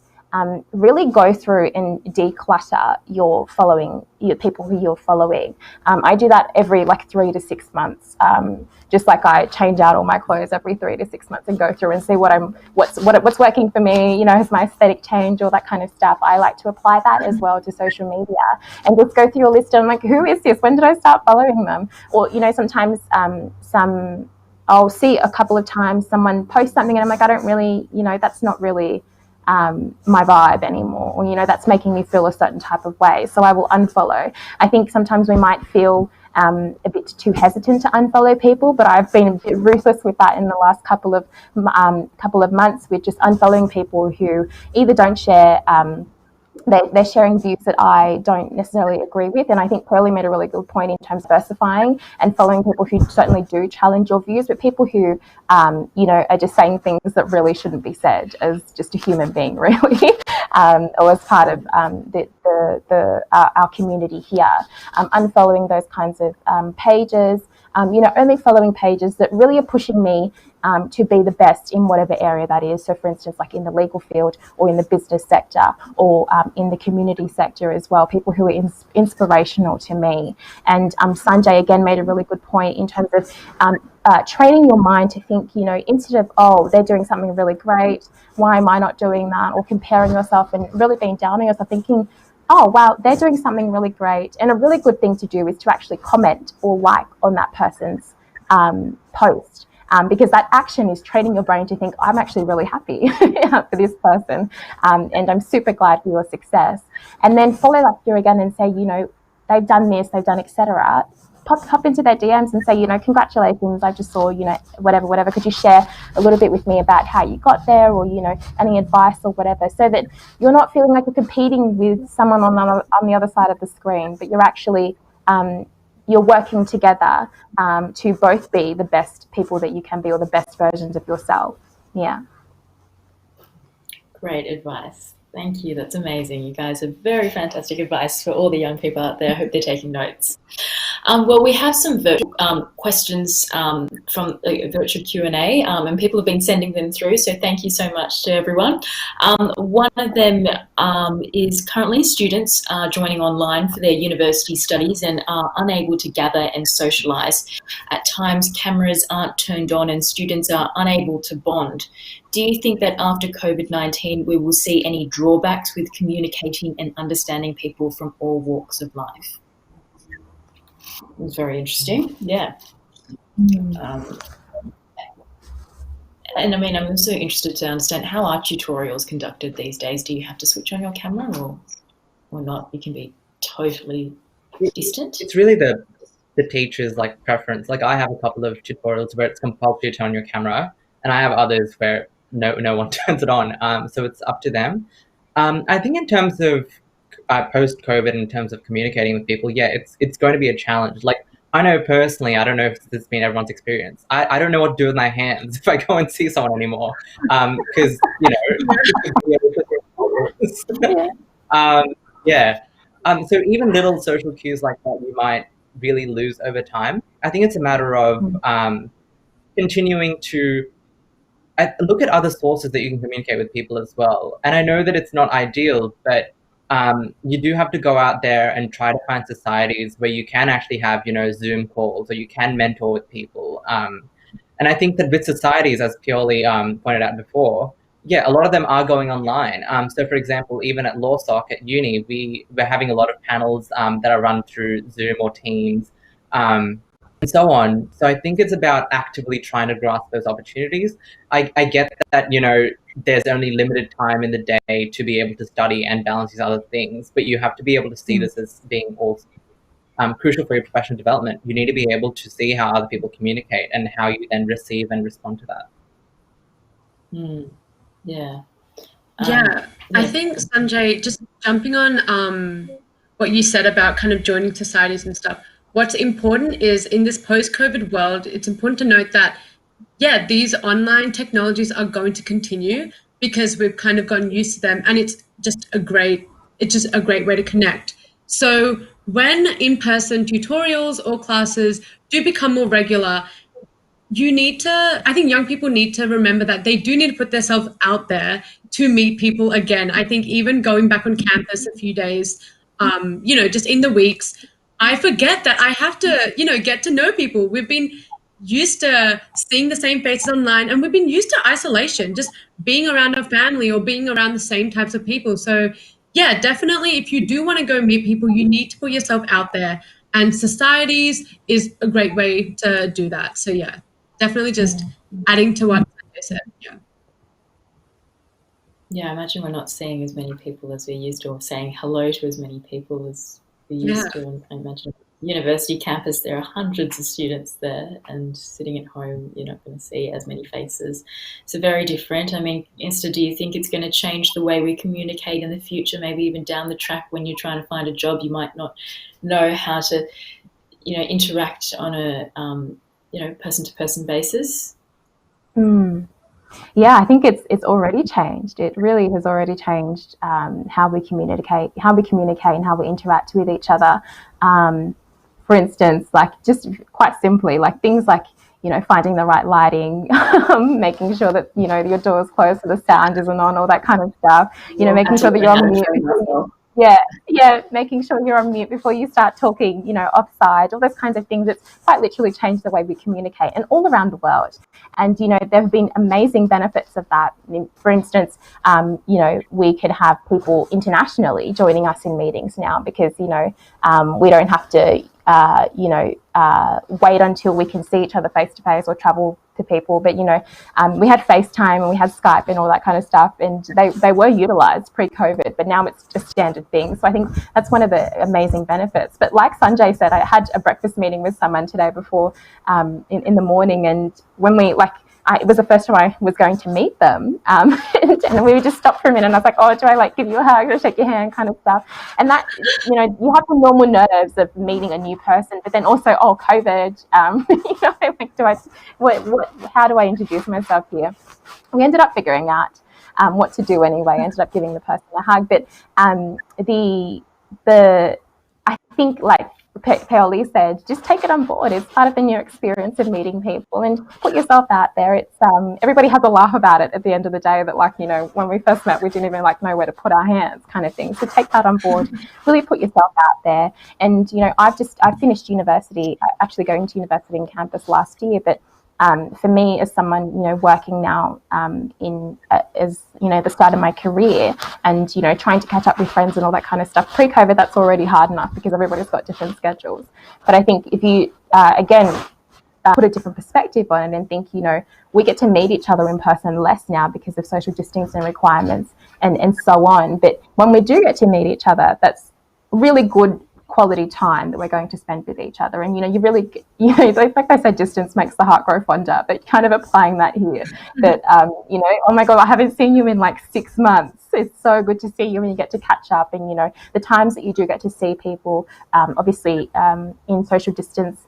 E: really go through and declutter your people who you're following. I do that every 3 to 6 months. Just like I change out all my clothes every 3 to 6 months and go through and see what's working for me. Has my aesthetic changed, all that kind of stuff. I like to apply that as well to social media and just go through your list and I'm like, who is this? When did I start following them? Or sometimes I'll see a couple of times someone post something and I'm like, I don't really, that's not really my vibe anymore, or that's making me feel a certain type of way, so I will unfollow. I think sometimes we might feel a bit too hesitant to unfollow people, but I've been a bit ruthless with that in the last couple of months, with just unfollowing people who either don't share they're sharing views that I don't necessarily agree with. And I think Pearlie made a really good point in terms of diversifying and following people who certainly do challenge your views, but people who, are just saying things that really shouldn't be said as just a human being, really, or as part of our community here. Unfollowing those kinds of pages, only following pages that really are pushing me to be the best in whatever area that is. So for instance, like in the legal field or in the business sector or in the community sector as well, people who are inspirational to me. And Sanjay again made a really good point in terms of training your mind to think, instead of, oh, they're doing something really great, why am I not doing that? Or comparing yourself and really being down on yourself, thinking, oh, wow, they're doing something really great. And a really good thing to do is to actually comment or like on that person's post. Because that action is training your brain to think, I'm actually really happy for this person, and I'm super glad for your success. And then follow that through again and say, they've done this, they've done etc. hop into their DMs and say, you know, congratulations, I just saw, you know, whatever, could you share a little bit with me about how you got there, or, you know, any advice or whatever, so that you're not feeling like you're competing with someone on the other side of the screen, but you're actually you're working together to both be the best people that you can be, or the best versions of yourself. Yeah.
B: Great advice. Thank you. That's amazing. You guys have very fantastic advice for all the young people out there. I hope they're taking notes. Well, we have some virtual questions from virtual Q&A, and people have been sending them through, so thank you so much to everyone. One of them is currently students joining online for their university studies and are unable to gather and socialise. At times, cameras aren't turned on and students are unable to bond. Do you think that after COVID-19 we will see any drawbacks with communicating and understanding people from all walks of life? It was very interesting, yeah. And I mean, I'm also interested to understand, how are tutorials conducted these days? Do you have to switch on your camera or not? You can be totally distant.
D: It's really the teacher's like preference. Like I have a couple of tutorials where it's compulsory to turn on your camera, and I have others where no one turns it on. So it's up to them. I think in terms of post-COVID, in terms of communicating with people, yeah, it's going to be a challenge. Like I know personally, I don't know if this has been everyone's experience. I don't know what to do with my hands if I go and see someone anymore, because so even little social cues like that you might really lose over time. I think it's a matter of continuing to look at other sources that you can communicate with people as well. And I know that it's not ideal, but you do have to go out there and try to find societies where you can actually have, Zoom calls, or you can mentor with people. And I think that with societies, as Peoly pointed out before, a lot of them are going online. So for example, even at LawSoc at uni, we're having a lot of panels that are run through Zoom or Teams, and so on. So I think it's about actively trying to grasp those opportunities. I get that, there's only limited time in the day to be able to study and balance these other things, but you have to be able to see this as being also crucial for your professional development. You need to be able to see how other people communicate and how you then receive and respond to that.
C: I think, Sanjay, just jumping on what you said about kind of joining societies and stuff, what's important is in this post-COVID world, it's important to note that, these online technologies are going to continue because we've kind of gotten used to them, and it's just a great way to connect. So when in-person tutorials or classes do become more regular, I think young people need to remember that they do need to put themselves out there to meet people again. I think even going back on campus a few days, just in the weeks, I forget that I have to, get to know people. We've been used to seeing the same faces online, and we've been used to isolation, just being around our family or being around the same types of people. So definitely, if you do want to go meet people, you need to put yourself out there, and societies is a great way to do that. So definitely just adding to what I said.
B: I imagine we're not seeing as many people as we're used to, or saying hello to as many people as we used to. And I imagine university campus, there are hundreds of students there, and sitting at home, you're not going to see as many faces. So very different. I mean, Esther, do you think it's going to change the way we communicate in the future? Maybe even down the track, when you're trying to find a job, you might not know how to, interact on a, person-to-person basis.
E: I think it's already changed. It really has already changed how we communicate, and how we interact with each other. For instance, like just quite simply, like things like, finding the right lighting, making sure that, your door's closed so the sound isn't on, all that kind of stuff, making sure that you're on mute. Making sure you're on mute before you start talking, offside, all those kinds of things. It's quite literally changed the way we communicate, and all around the world. And, there have been amazing benefits of that. I mean, for instance, we could have people internationally joining us in meetings now because, we don't have to, wait until we can see each other face to face or travel to people. But, we had FaceTime and we had Skype and all that kind of stuff, and they were utilised pre-COVID, but now it's just standard thing. So I think that's one of the amazing benefits. But like Sanjay said, I had a breakfast meeting with someone today before in the morning, and when we it was the first time I was going to meet them, and we just stopped for a minute, and I was like, oh, do I give you a hug or shake your hand kind of stuff? And that, you have the normal nerves of meeting a new person, but then also, COVID, how do I introduce myself here? We ended up figuring out what to do anyway. I ended up giving the person a hug, but I think, like Peoly said, just take it on board. It's part of the new experience of meeting people, and put yourself out there. It's everybody has a laugh about it at the end of the day, that when we first met, we didn't even know where to put our hands, kind of thing. So take that on board, really put yourself out there. And I've finished university, actually going to university in campus last year, but for me, as someone working now as the start of my career, and trying to catch up with friends and all that kind of stuff, pre-COVID, that's already hard enough because everybody's got different schedules. But I think if you put a different perspective on it and think, we get to meet each other in person less now because of social distancing requirements and so on. But when we do get to meet each other, that's really good quality time that we're going to spend with each other. And you really, like I said, distance makes the heart grow fonder, but kind of applying that here, that oh my god, I haven't seen you in 6 months. It's so good to see you when you get to catch up. And the times that you do get to see people, obviously in social distance,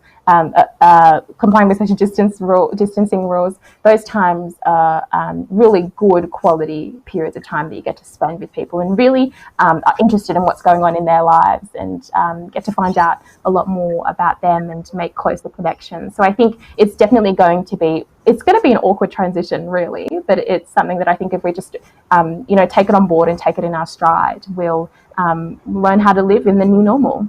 E: complying with social distancing rules, those times are really good quality periods of time that you get to spend with people, and really are interested in what's going on in their lives, and get to find out a lot more about them and to make closer connections. So I think it's definitely going to be an awkward transition, really, but it's something that I think if we just take it on board and take it in our stride, we'll learn how to live in the new normal.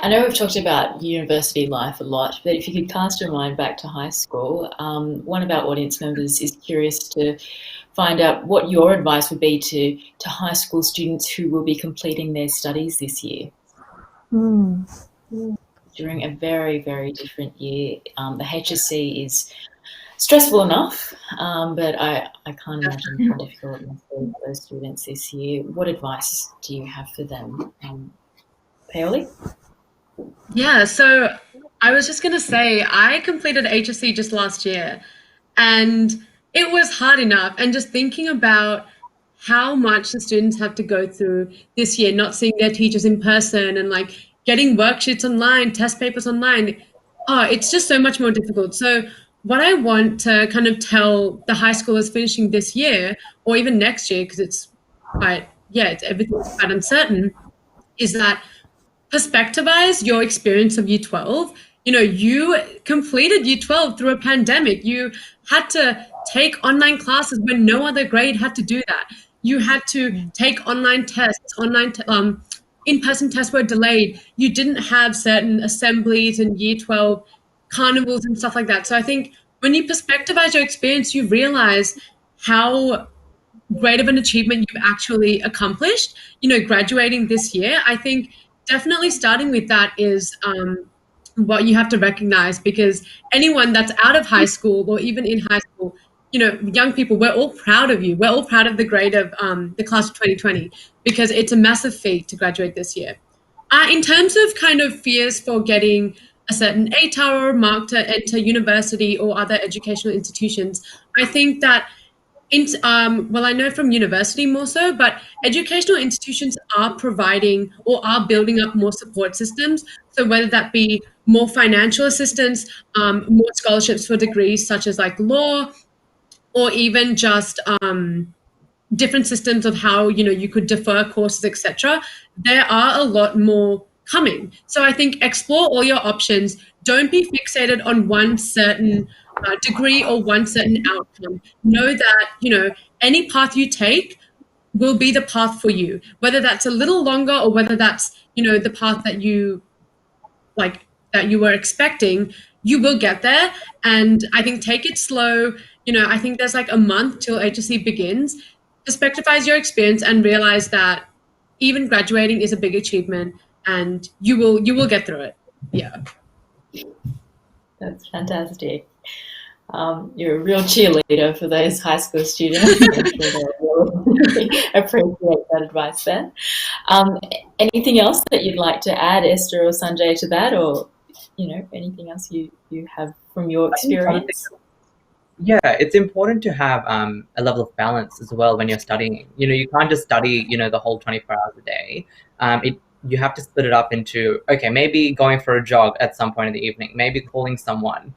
B: I know we've talked about university life a lot, but if you could cast your mind back to high school, one of our audience members is curious to find out what your advice would be to high school students who will be completing their studies this year. During a very, very different year. The HSC is stressful enough, but I can't imagine how difficult it must be for those students this year. What advice do you have for them? Peoly?
C: Yeah, so I was just going to say, I completed HSC just last year, and it was hard enough. And just thinking about how much the students have to go through this year, not seeing their teachers in person, and getting worksheets online, test papers online, it's just so much more difficult. So what I want to kind of tell the high schoolers finishing this year, or even next year, because everything's quite uncertain, is that perspectivize your experience of Year 12. You completed Year 12 through a pandemic. You had to take online classes when no other grade had to do that. You had to take online tests, in-person tests were delayed. You didn't have certain assemblies in Year 12, carnivals and stuff like that. So I think when you perspectivize your experience, you realize how great of an achievement you've actually accomplished, graduating this year. I think definitely starting with that is what you have to recognize, because anyone that's out of high school or even in high school, young people, we're all proud of you. We're all proud of the grade of the class of 2020, because it's a massive feat to graduate this year. In terms of kind of fears for getting a certain ATAR mark to enter university or other educational institutions, I think that I know from university more so, but educational institutions are providing or are building up more support systems. So whether that be more financial assistance, more scholarships for degrees such as law, or even just different systems of how you could defer courses, etc. There are a lot more coming. So I think explore all your options. Don't be fixated on one certain degree or one certain outcome. Know that any path you take will be the path for you, whether that's a little longer or whether that's the path that you that you were expecting. You will get there, and I think take it slow. I think there's a month till HSC begins. Perspectivize your experience and realize that even graduating is a big achievement, and you will get through it. Yeah.
B: That's fantastic. You're a real cheerleader for those high school students. I'm sure they'll really appreciate that advice there. Anything else that you'd like to add, Esther or Sanjay, to that, or anything else you have from your experience?
D: Yeah, it's important to have a level of balance as well when you're studying. You can't just study, the whole 24 hours a day. You have to split it up into, okay, maybe going for a jog at some point in the evening, maybe calling someone.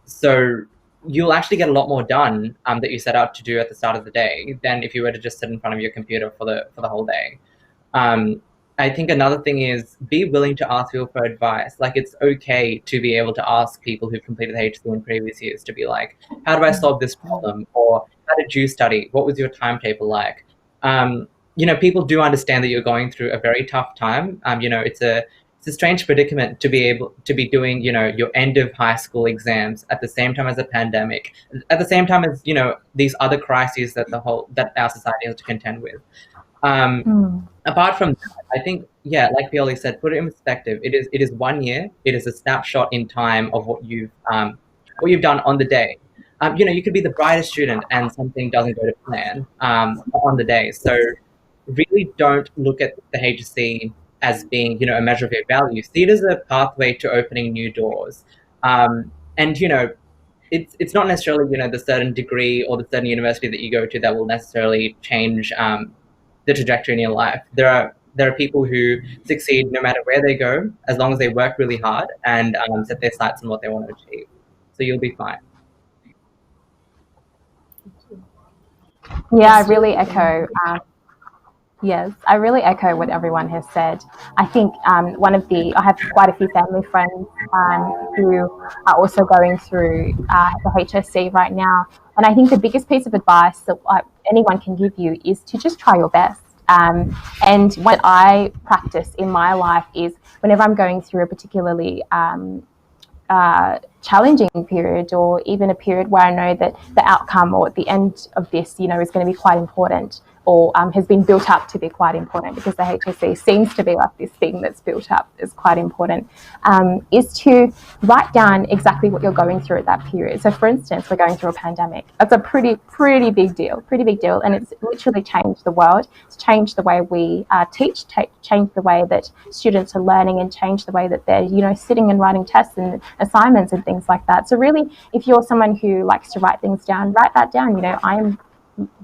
D: So you'll actually get a lot more done that you set out to do at the start of the day than if you were to just sit in front of your computer for the whole day. I think another thing is be willing to ask people for advice. Like, it's okay to be able to ask people who've completed the HC in previous years to be like, how do I solve this problem? Or how did you study? What was your timetable like? People do understand that you're going through a very tough time. It's a strange predicament to be able to be doing, your end of high school exams at the same time as a pandemic, at the same time as, these other crises that our society has to contend with. Apart from that, I think, like Peoly said, put it in perspective. It is 1 year. It is a snapshot in time of what you've done on the day. You could be the brightest student and something doesn't go to plan on the day. So really don't look at the HSC as being, a measure of your value. See it as a pathway to opening new doors. It's not necessarily, the certain degree or the certain university that you go to that will necessarily change the trajectory in your life. There are people who succeed no matter where they go, as long as they work really hard and set their sights on what they want to achieve. So you'll be fine.
E: Yeah, I really echo. Yes, I really echo what everyone has said. I think I have quite a few family friends who are also going through the HSC right now. And I think the biggest piece of advice that anyone can give you is to just try your best. And what I practice in my life is whenever I'm going through a particularly challenging period, or even a period where I know that the outcome or the end of this, is going to be quite important, or has been built up to be quite important, because the HSC seems to be like this thing that's built up as quite important, is to write down exactly what you're going through at that period. So for instance, we're going through a pandemic. That's a pretty big deal, and it's literally changed the world. It's changed the way we teach, changed the way that students are learning, and changed the way that they're, sitting and writing tests and assignments and things like that. So really, if you're someone who likes to write things down, write that down. I'm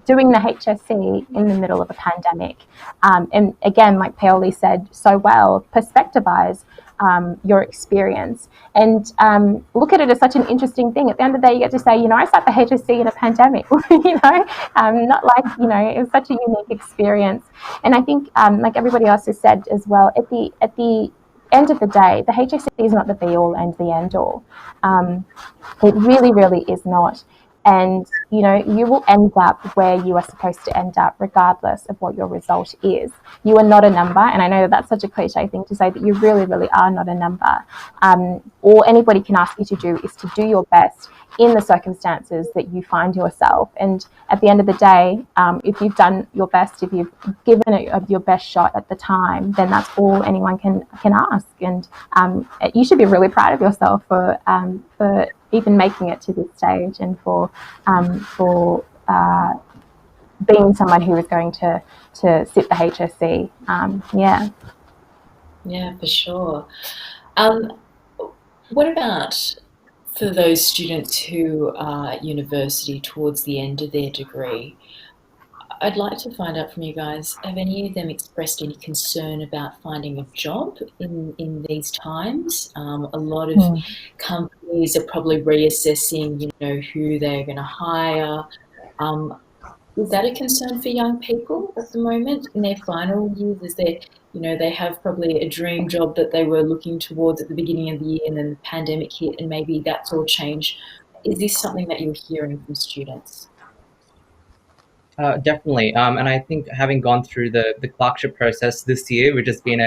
E: doing the HSC in the middle of a pandemic. And again, like Peoly said so well, perspectivize your experience, and look at it as such an interesting thing. At the end of the day, you get to say, I sat the HSC in a pandemic, not like, it was such a unique experience. And I think, like everybody else has said as well, at the end of the day, the HSC is not the be-all and the end-all. It really, really is not. And, you will end up where you are supposed to end up, regardless of what your result is. You are not a number. And I know that that's such a cliche thing to say, but you really, really are not a number. All anybody can ask you to do is to do your best in the circumstances that you find yourself. And at the end of the day, if you've done your best, if you've given it your best shot at the time, then that's all anyone can ask. And you should be really proud of yourself for even making it to this stage, and for being someone who is going to sit the HSC.
B: Yeah, for sure. What about for those students who are at university towards the end of their degree? I'd like to find out from you guys, have any of them expressed any concern about finding a job in these times? A lot of companies are probably reassessing, who they're going to hire. Is that a concern for young people at the moment in their final years? Is there, they have probably a dream job that they were looking towards at the beginning of the year, and then the pandemic hit, and maybe that's all changed. Is this something that you're hearing from students?
D: Definitely. And I think having gone through the clerkship process this year, which has been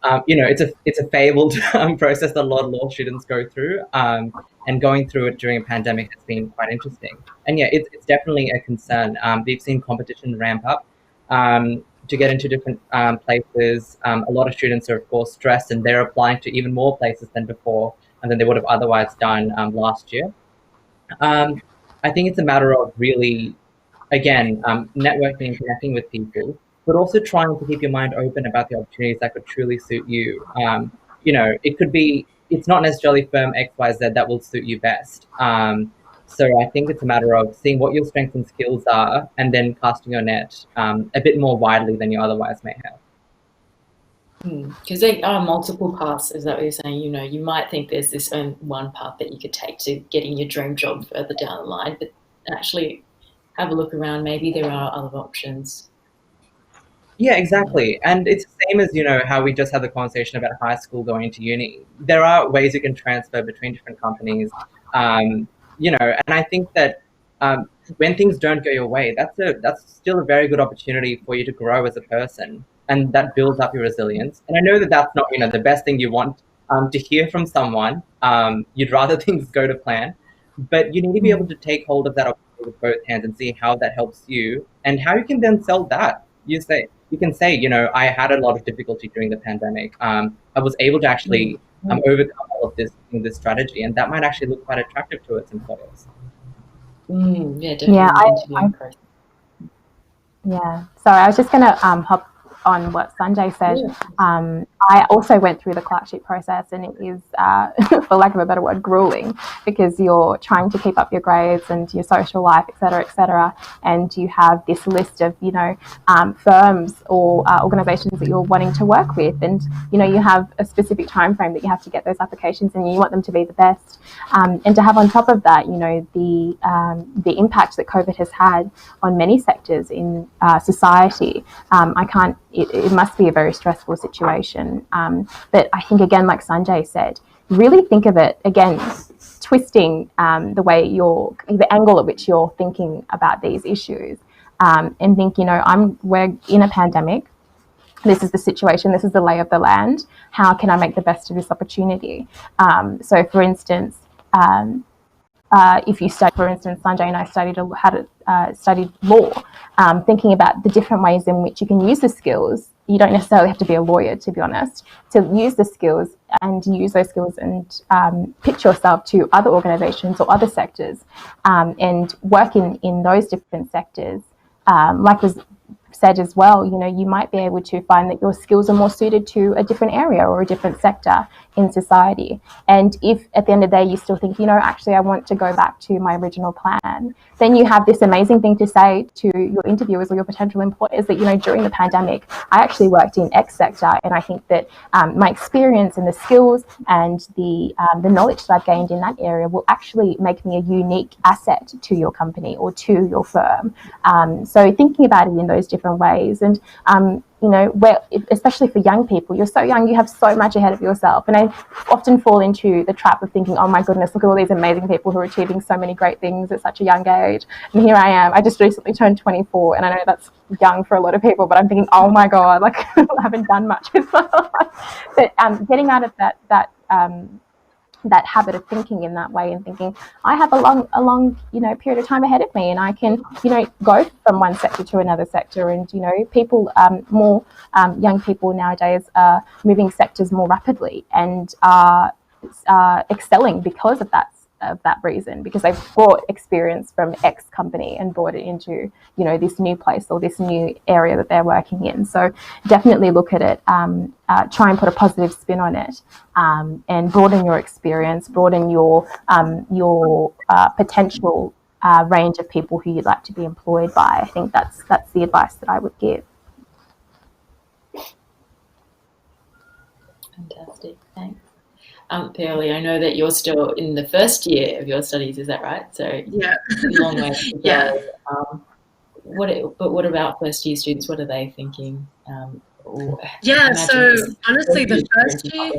D: it's a fabled process that a lot of law students go through, and going through it during a pandemic has been quite interesting. And yeah, it's definitely a concern. We've seen competition ramp up to get into different places. A lot of students are, of course, stressed, and they're applying to even more places than before. than they would have otherwise done last year. I think it's a matter of really, again, networking and connecting with people, but also trying to keep your mind open about the opportunities that could truly suit you. It could be, it's not necessarily firm XYZ that will suit you best. So I think it's a matter of seeing what your strengths and skills are and then casting your net a bit more widely than you otherwise may have.
B: Because there are multiple paths, is that what you're saying? You might think there's this one path that you could take to getting your dream job further down the line, but actually have a look around. Maybe there are other options.
D: Yeah, exactly. And it's the same as, how we just had the conversation about high school going to uni. There are ways you can transfer between different companies, and I think that when things don't go your way, that's still a very good opportunity for you to grow as a person, and that builds up your resilience. And I know that that's not, the best thing you want to hear from someone. You'd rather things go to plan, but you need to be able to take hold of that opportunity with both hands and see how that helps you and how you can then sell that. You can say, I had a lot of difficulty during the pandemic. I was able to actually overcome all of this in this strategy, and that might actually look quite attractive to its employers.
B: Yeah, definitely.
E: Yeah. So I was just going to hop on what Sanjay said. Yeah. I also went through the clerkship process, and it is, for lack of a better word, grueling, because you're trying to keep up your grades and your social life, et cetera, and you have this list of, firms or organisations that you're wanting to work with, and you have a specific time frame that you have to get those applications, and you want them to be the best. And to have on top of that, the impact that COVID has had on many sectors in society, it must be a very stressful situation. But I think, again, like Sanjay said, really think of it, again, twisting the way the angle at which you're thinking about these issues, and think, we're in a pandemic. This is the situation. This is the lay of the land. How can I make the best of this opportunity? So, for instance, if you study, for instance, Sanjay and I studied law, thinking about the different ways in which you can use the skills. You don't necessarily have to be a lawyer, to be honest, to use the skills and use those skills and pitch yourself to other organisations or other sectors, and work in those different sectors. Like was said as well, you might be able to find that your skills are more suited to a different area or a different sector in society. And if at the end of the day you still think, actually I want to go back to my original plan, then you have this amazing thing to say to your interviewers or your potential employers that, during the pandemic, I actually worked in X sector, and I think that my experience and the skills and the knowledge that I've gained in that area will actually make me a unique asset to your company or to your firm. So thinking about it in those different ways, and especially for young people, you're so young, you have so much ahead of yourself, and I often fall into the trap of thinking, oh my goodness, look at all these amazing people who are achieving so many great things at such a young age, and here I am, I just recently turned 24, and I know that's young for a lot of people, but I'm thinking, oh my god, like I haven't done much with my life. But getting out of that habit of thinking in that way and thinking, I have a long period of time ahead of me, and I can go from one sector to another sector, and people more young people nowadays are moving sectors more rapidly and are excelling because of that reason, because they've brought experience from X company and brought it into this new place or this new area that they're working in. So definitely look at it, try and put a positive spin on it, and broaden your experience, broaden your potential range of people who you'd like to be employed by. I think that's the advice that I would give.
B: Fantastic, thanks. Peoly, I know that you're still in the first year of your studies, is that right? So
C: yeah,
B: a long way to go.
C: Yeah.
B: What about first year students? What are they thinking?
C: So honestly, the first year,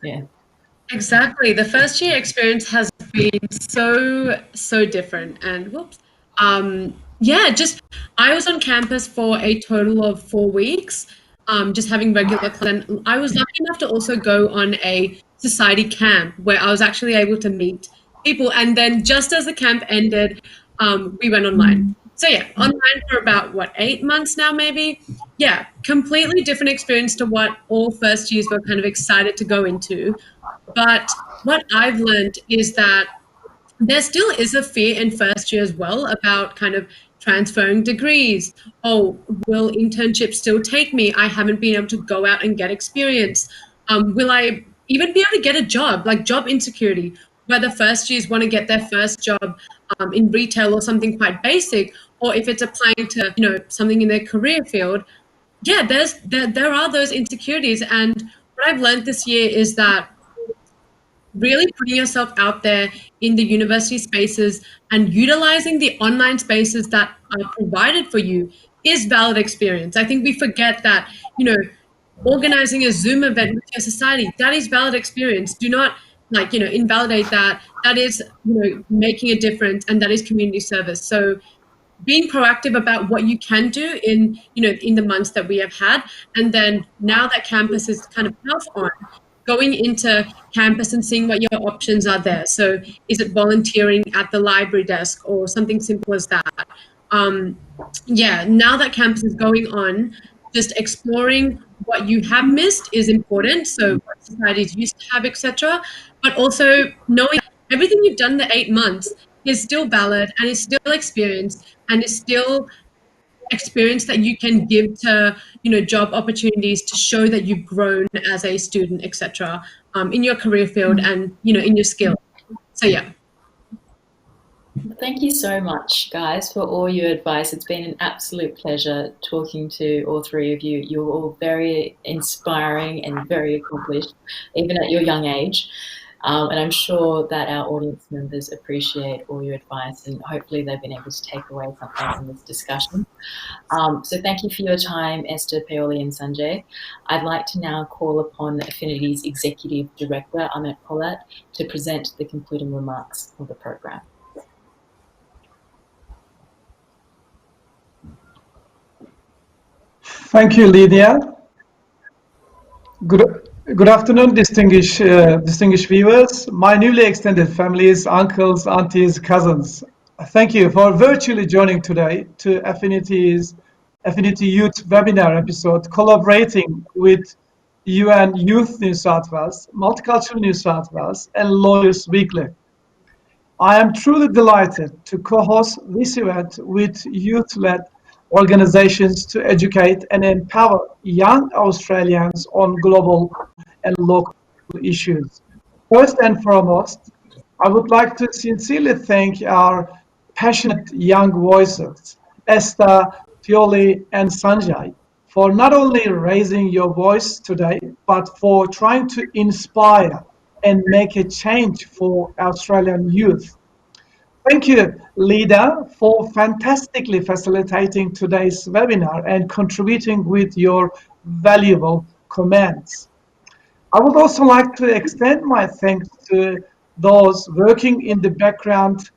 B: yeah,
C: exactly. The first year experience has been so different, and I was on campus for a total of 4 weeks. Just having regular class. And I was lucky enough to also go on a society camp where I was actually able to meet people. And then just as the camp ended, we went online. So yeah, online for about 8 months now, maybe. Yeah, completely different experience to what all first years were kind of excited to go into. But what I've learned is that there still is a fear in first year as well about kind of transferring degrees. Oh, will internships still take me? I haven't been able to go out and get experience. Will I even be able to get a job? Like job insecurity, whether first years want to get their first job in retail or something quite basic, or if it's applying to something in their career field. Yeah, there are those insecurities, and what I've learned this year is that really putting yourself out there in the university spaces and utilizing the online spaces that are provided for you is valid experience. I think we forget that, organizing a Zoom event with your society, that is valid experience. Do not invalidate that. That is, making a difference, and that is community service. So being proactive about what you can do in the months that we have had, and then now that campus is kind of half on, going into campus and seeing what your options are there. So is it volunteering at the library desk or something simple as that? Now that campus is going on, just exploring what you have missed is important. So what societies used to have, etc. But also knowing everything you've done the 8 months is still valid and is still experience and is still experience that you can give to job opportunities to show that you've grown as a student, etc. In your career field and in your skill. So yeah.
B: Thank you so much, guys, for all your advice. It's been an absolute pleasure talking to all three of you. You're all very inspiring and very accomplished, even at your young age. And I'm sure that our audience members appreciate all your advice, and hopefully they've been able to take away something from this discussion. So thank you for your time, Esther, Peoly and Sanjay. I'd like to now call upon Affinity's Executive Director, Amit Polat, to present the concluding remarks of the program.
H: Thank you, Lydia. Good afternoon, distinguished viewers, my newly extended families, uncles, aunties, cousins. Thank you for virtually joining today to Affinity Youth webinar episode, collaborating with UN Youth New South Wales, Multicultural New South Wales, and LawyersWeekly. I am truly delighted to co-host this event with youth-led organizations to educate and empower young Australians on global and local issues. First and foremost, I would like to sincerely thank our passionate young voices, Esther, Peoly, and Sanjay, for not only raising your voice today, but for trying to inspire and make a change for Australian youth. Thank you, Lydia, for fantastically facilitating today's webinar and contributing with your valuable comments. I would also like to extend my thanks to those working in the background,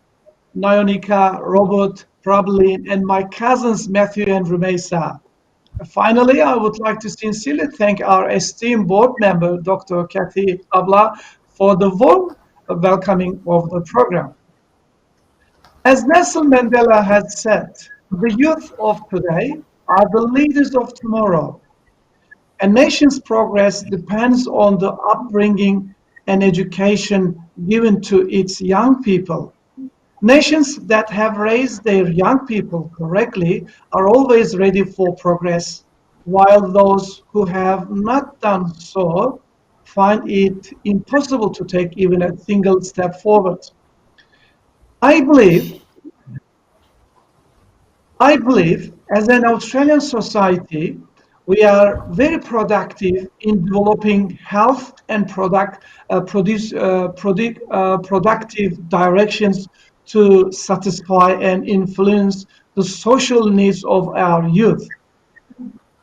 H: Nayonika, Robert, Prablin, and my cousins Matthew and Rumesa. Finally, I would like to sincerely thank our esteemed board member, Dr. Kathy Abla, for the warm welcoming of the program. As Nelson Mandela has said, the youth of today are the leaders of tomorrow. A nation's progress depends on the upbringing and education given to its young people. Nations that have raised their young people correctly are always ready for progress, while those who have not done so find it impossible to take even a single step forward. I believe as an Australian society, we are very productive in developing health and productive directions to satisfy and influence the social needs of our youth.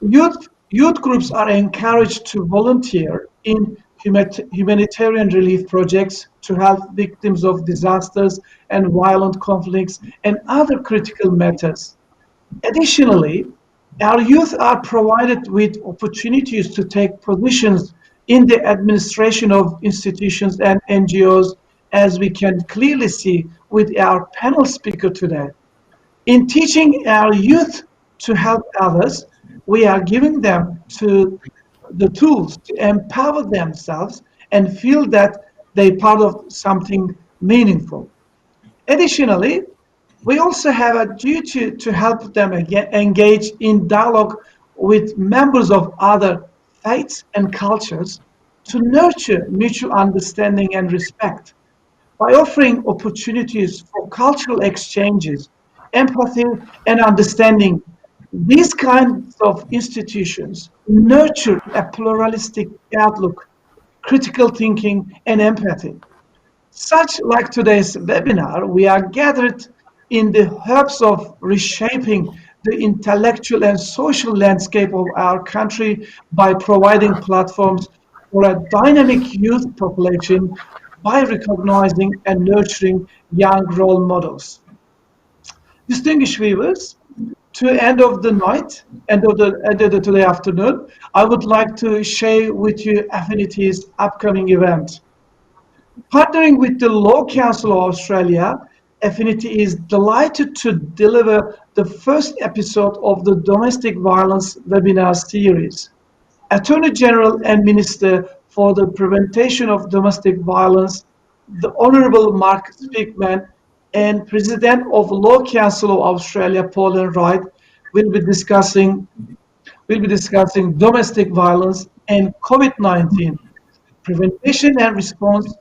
H: Youth groups are encouraged to volunteer in humanitarian relief projects to help victims of disasters and violent conflicts and other critical matters. Additionally, our youth are provided with opportunities to take positions in the administration of institutions and NGOs, as we can clearly see with our panel speaker today. In teaching our youth to help others, we are giving them the tools to empower themselves and feel that they're part of something meaningful. Additionally, we also have a duty to help them engage in dialogue with members of other faiths and cultures to nurture mutual understanding and respect. By offering opportunities for cultural exchanges, empathy, and understanding, these kinds of institutions nurture a pluralistic outlook, critical thinking, and empathy. Such like today's webinar, we are gathered in the hopes of reshaping the intellectual and social landscape of our country by providing platforms for a dynamic youth population by recognizing and nurturing young role models. Distinguished viewers, to end of the night, end of the today afternoon, I would like to share with you Affinity's upcoming event. Partnering with the Law Council of Australia, Affinity is delighted to deliver the first episode of the Domestic Violence webinar series. Attorney General and Minister for the Prevention of Domestic Violence, the Honourable Mark Speakman, and President of Law Council of Australia, Paul Wright, will be discussing domestic violence and COVID-19 prevention and response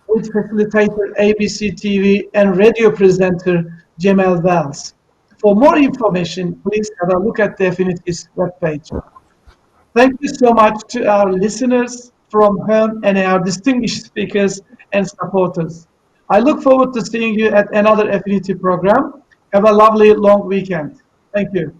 H: with facilitator ABC TV and radio presenter Jamal Wells. For more information, please have a look at the Affinity's webpage. Thank you so much to our listeners from home and our distinguished speakers and supporters. I look forward to seeing you at another Affinity program. Have a lovely long weekend. Thank you.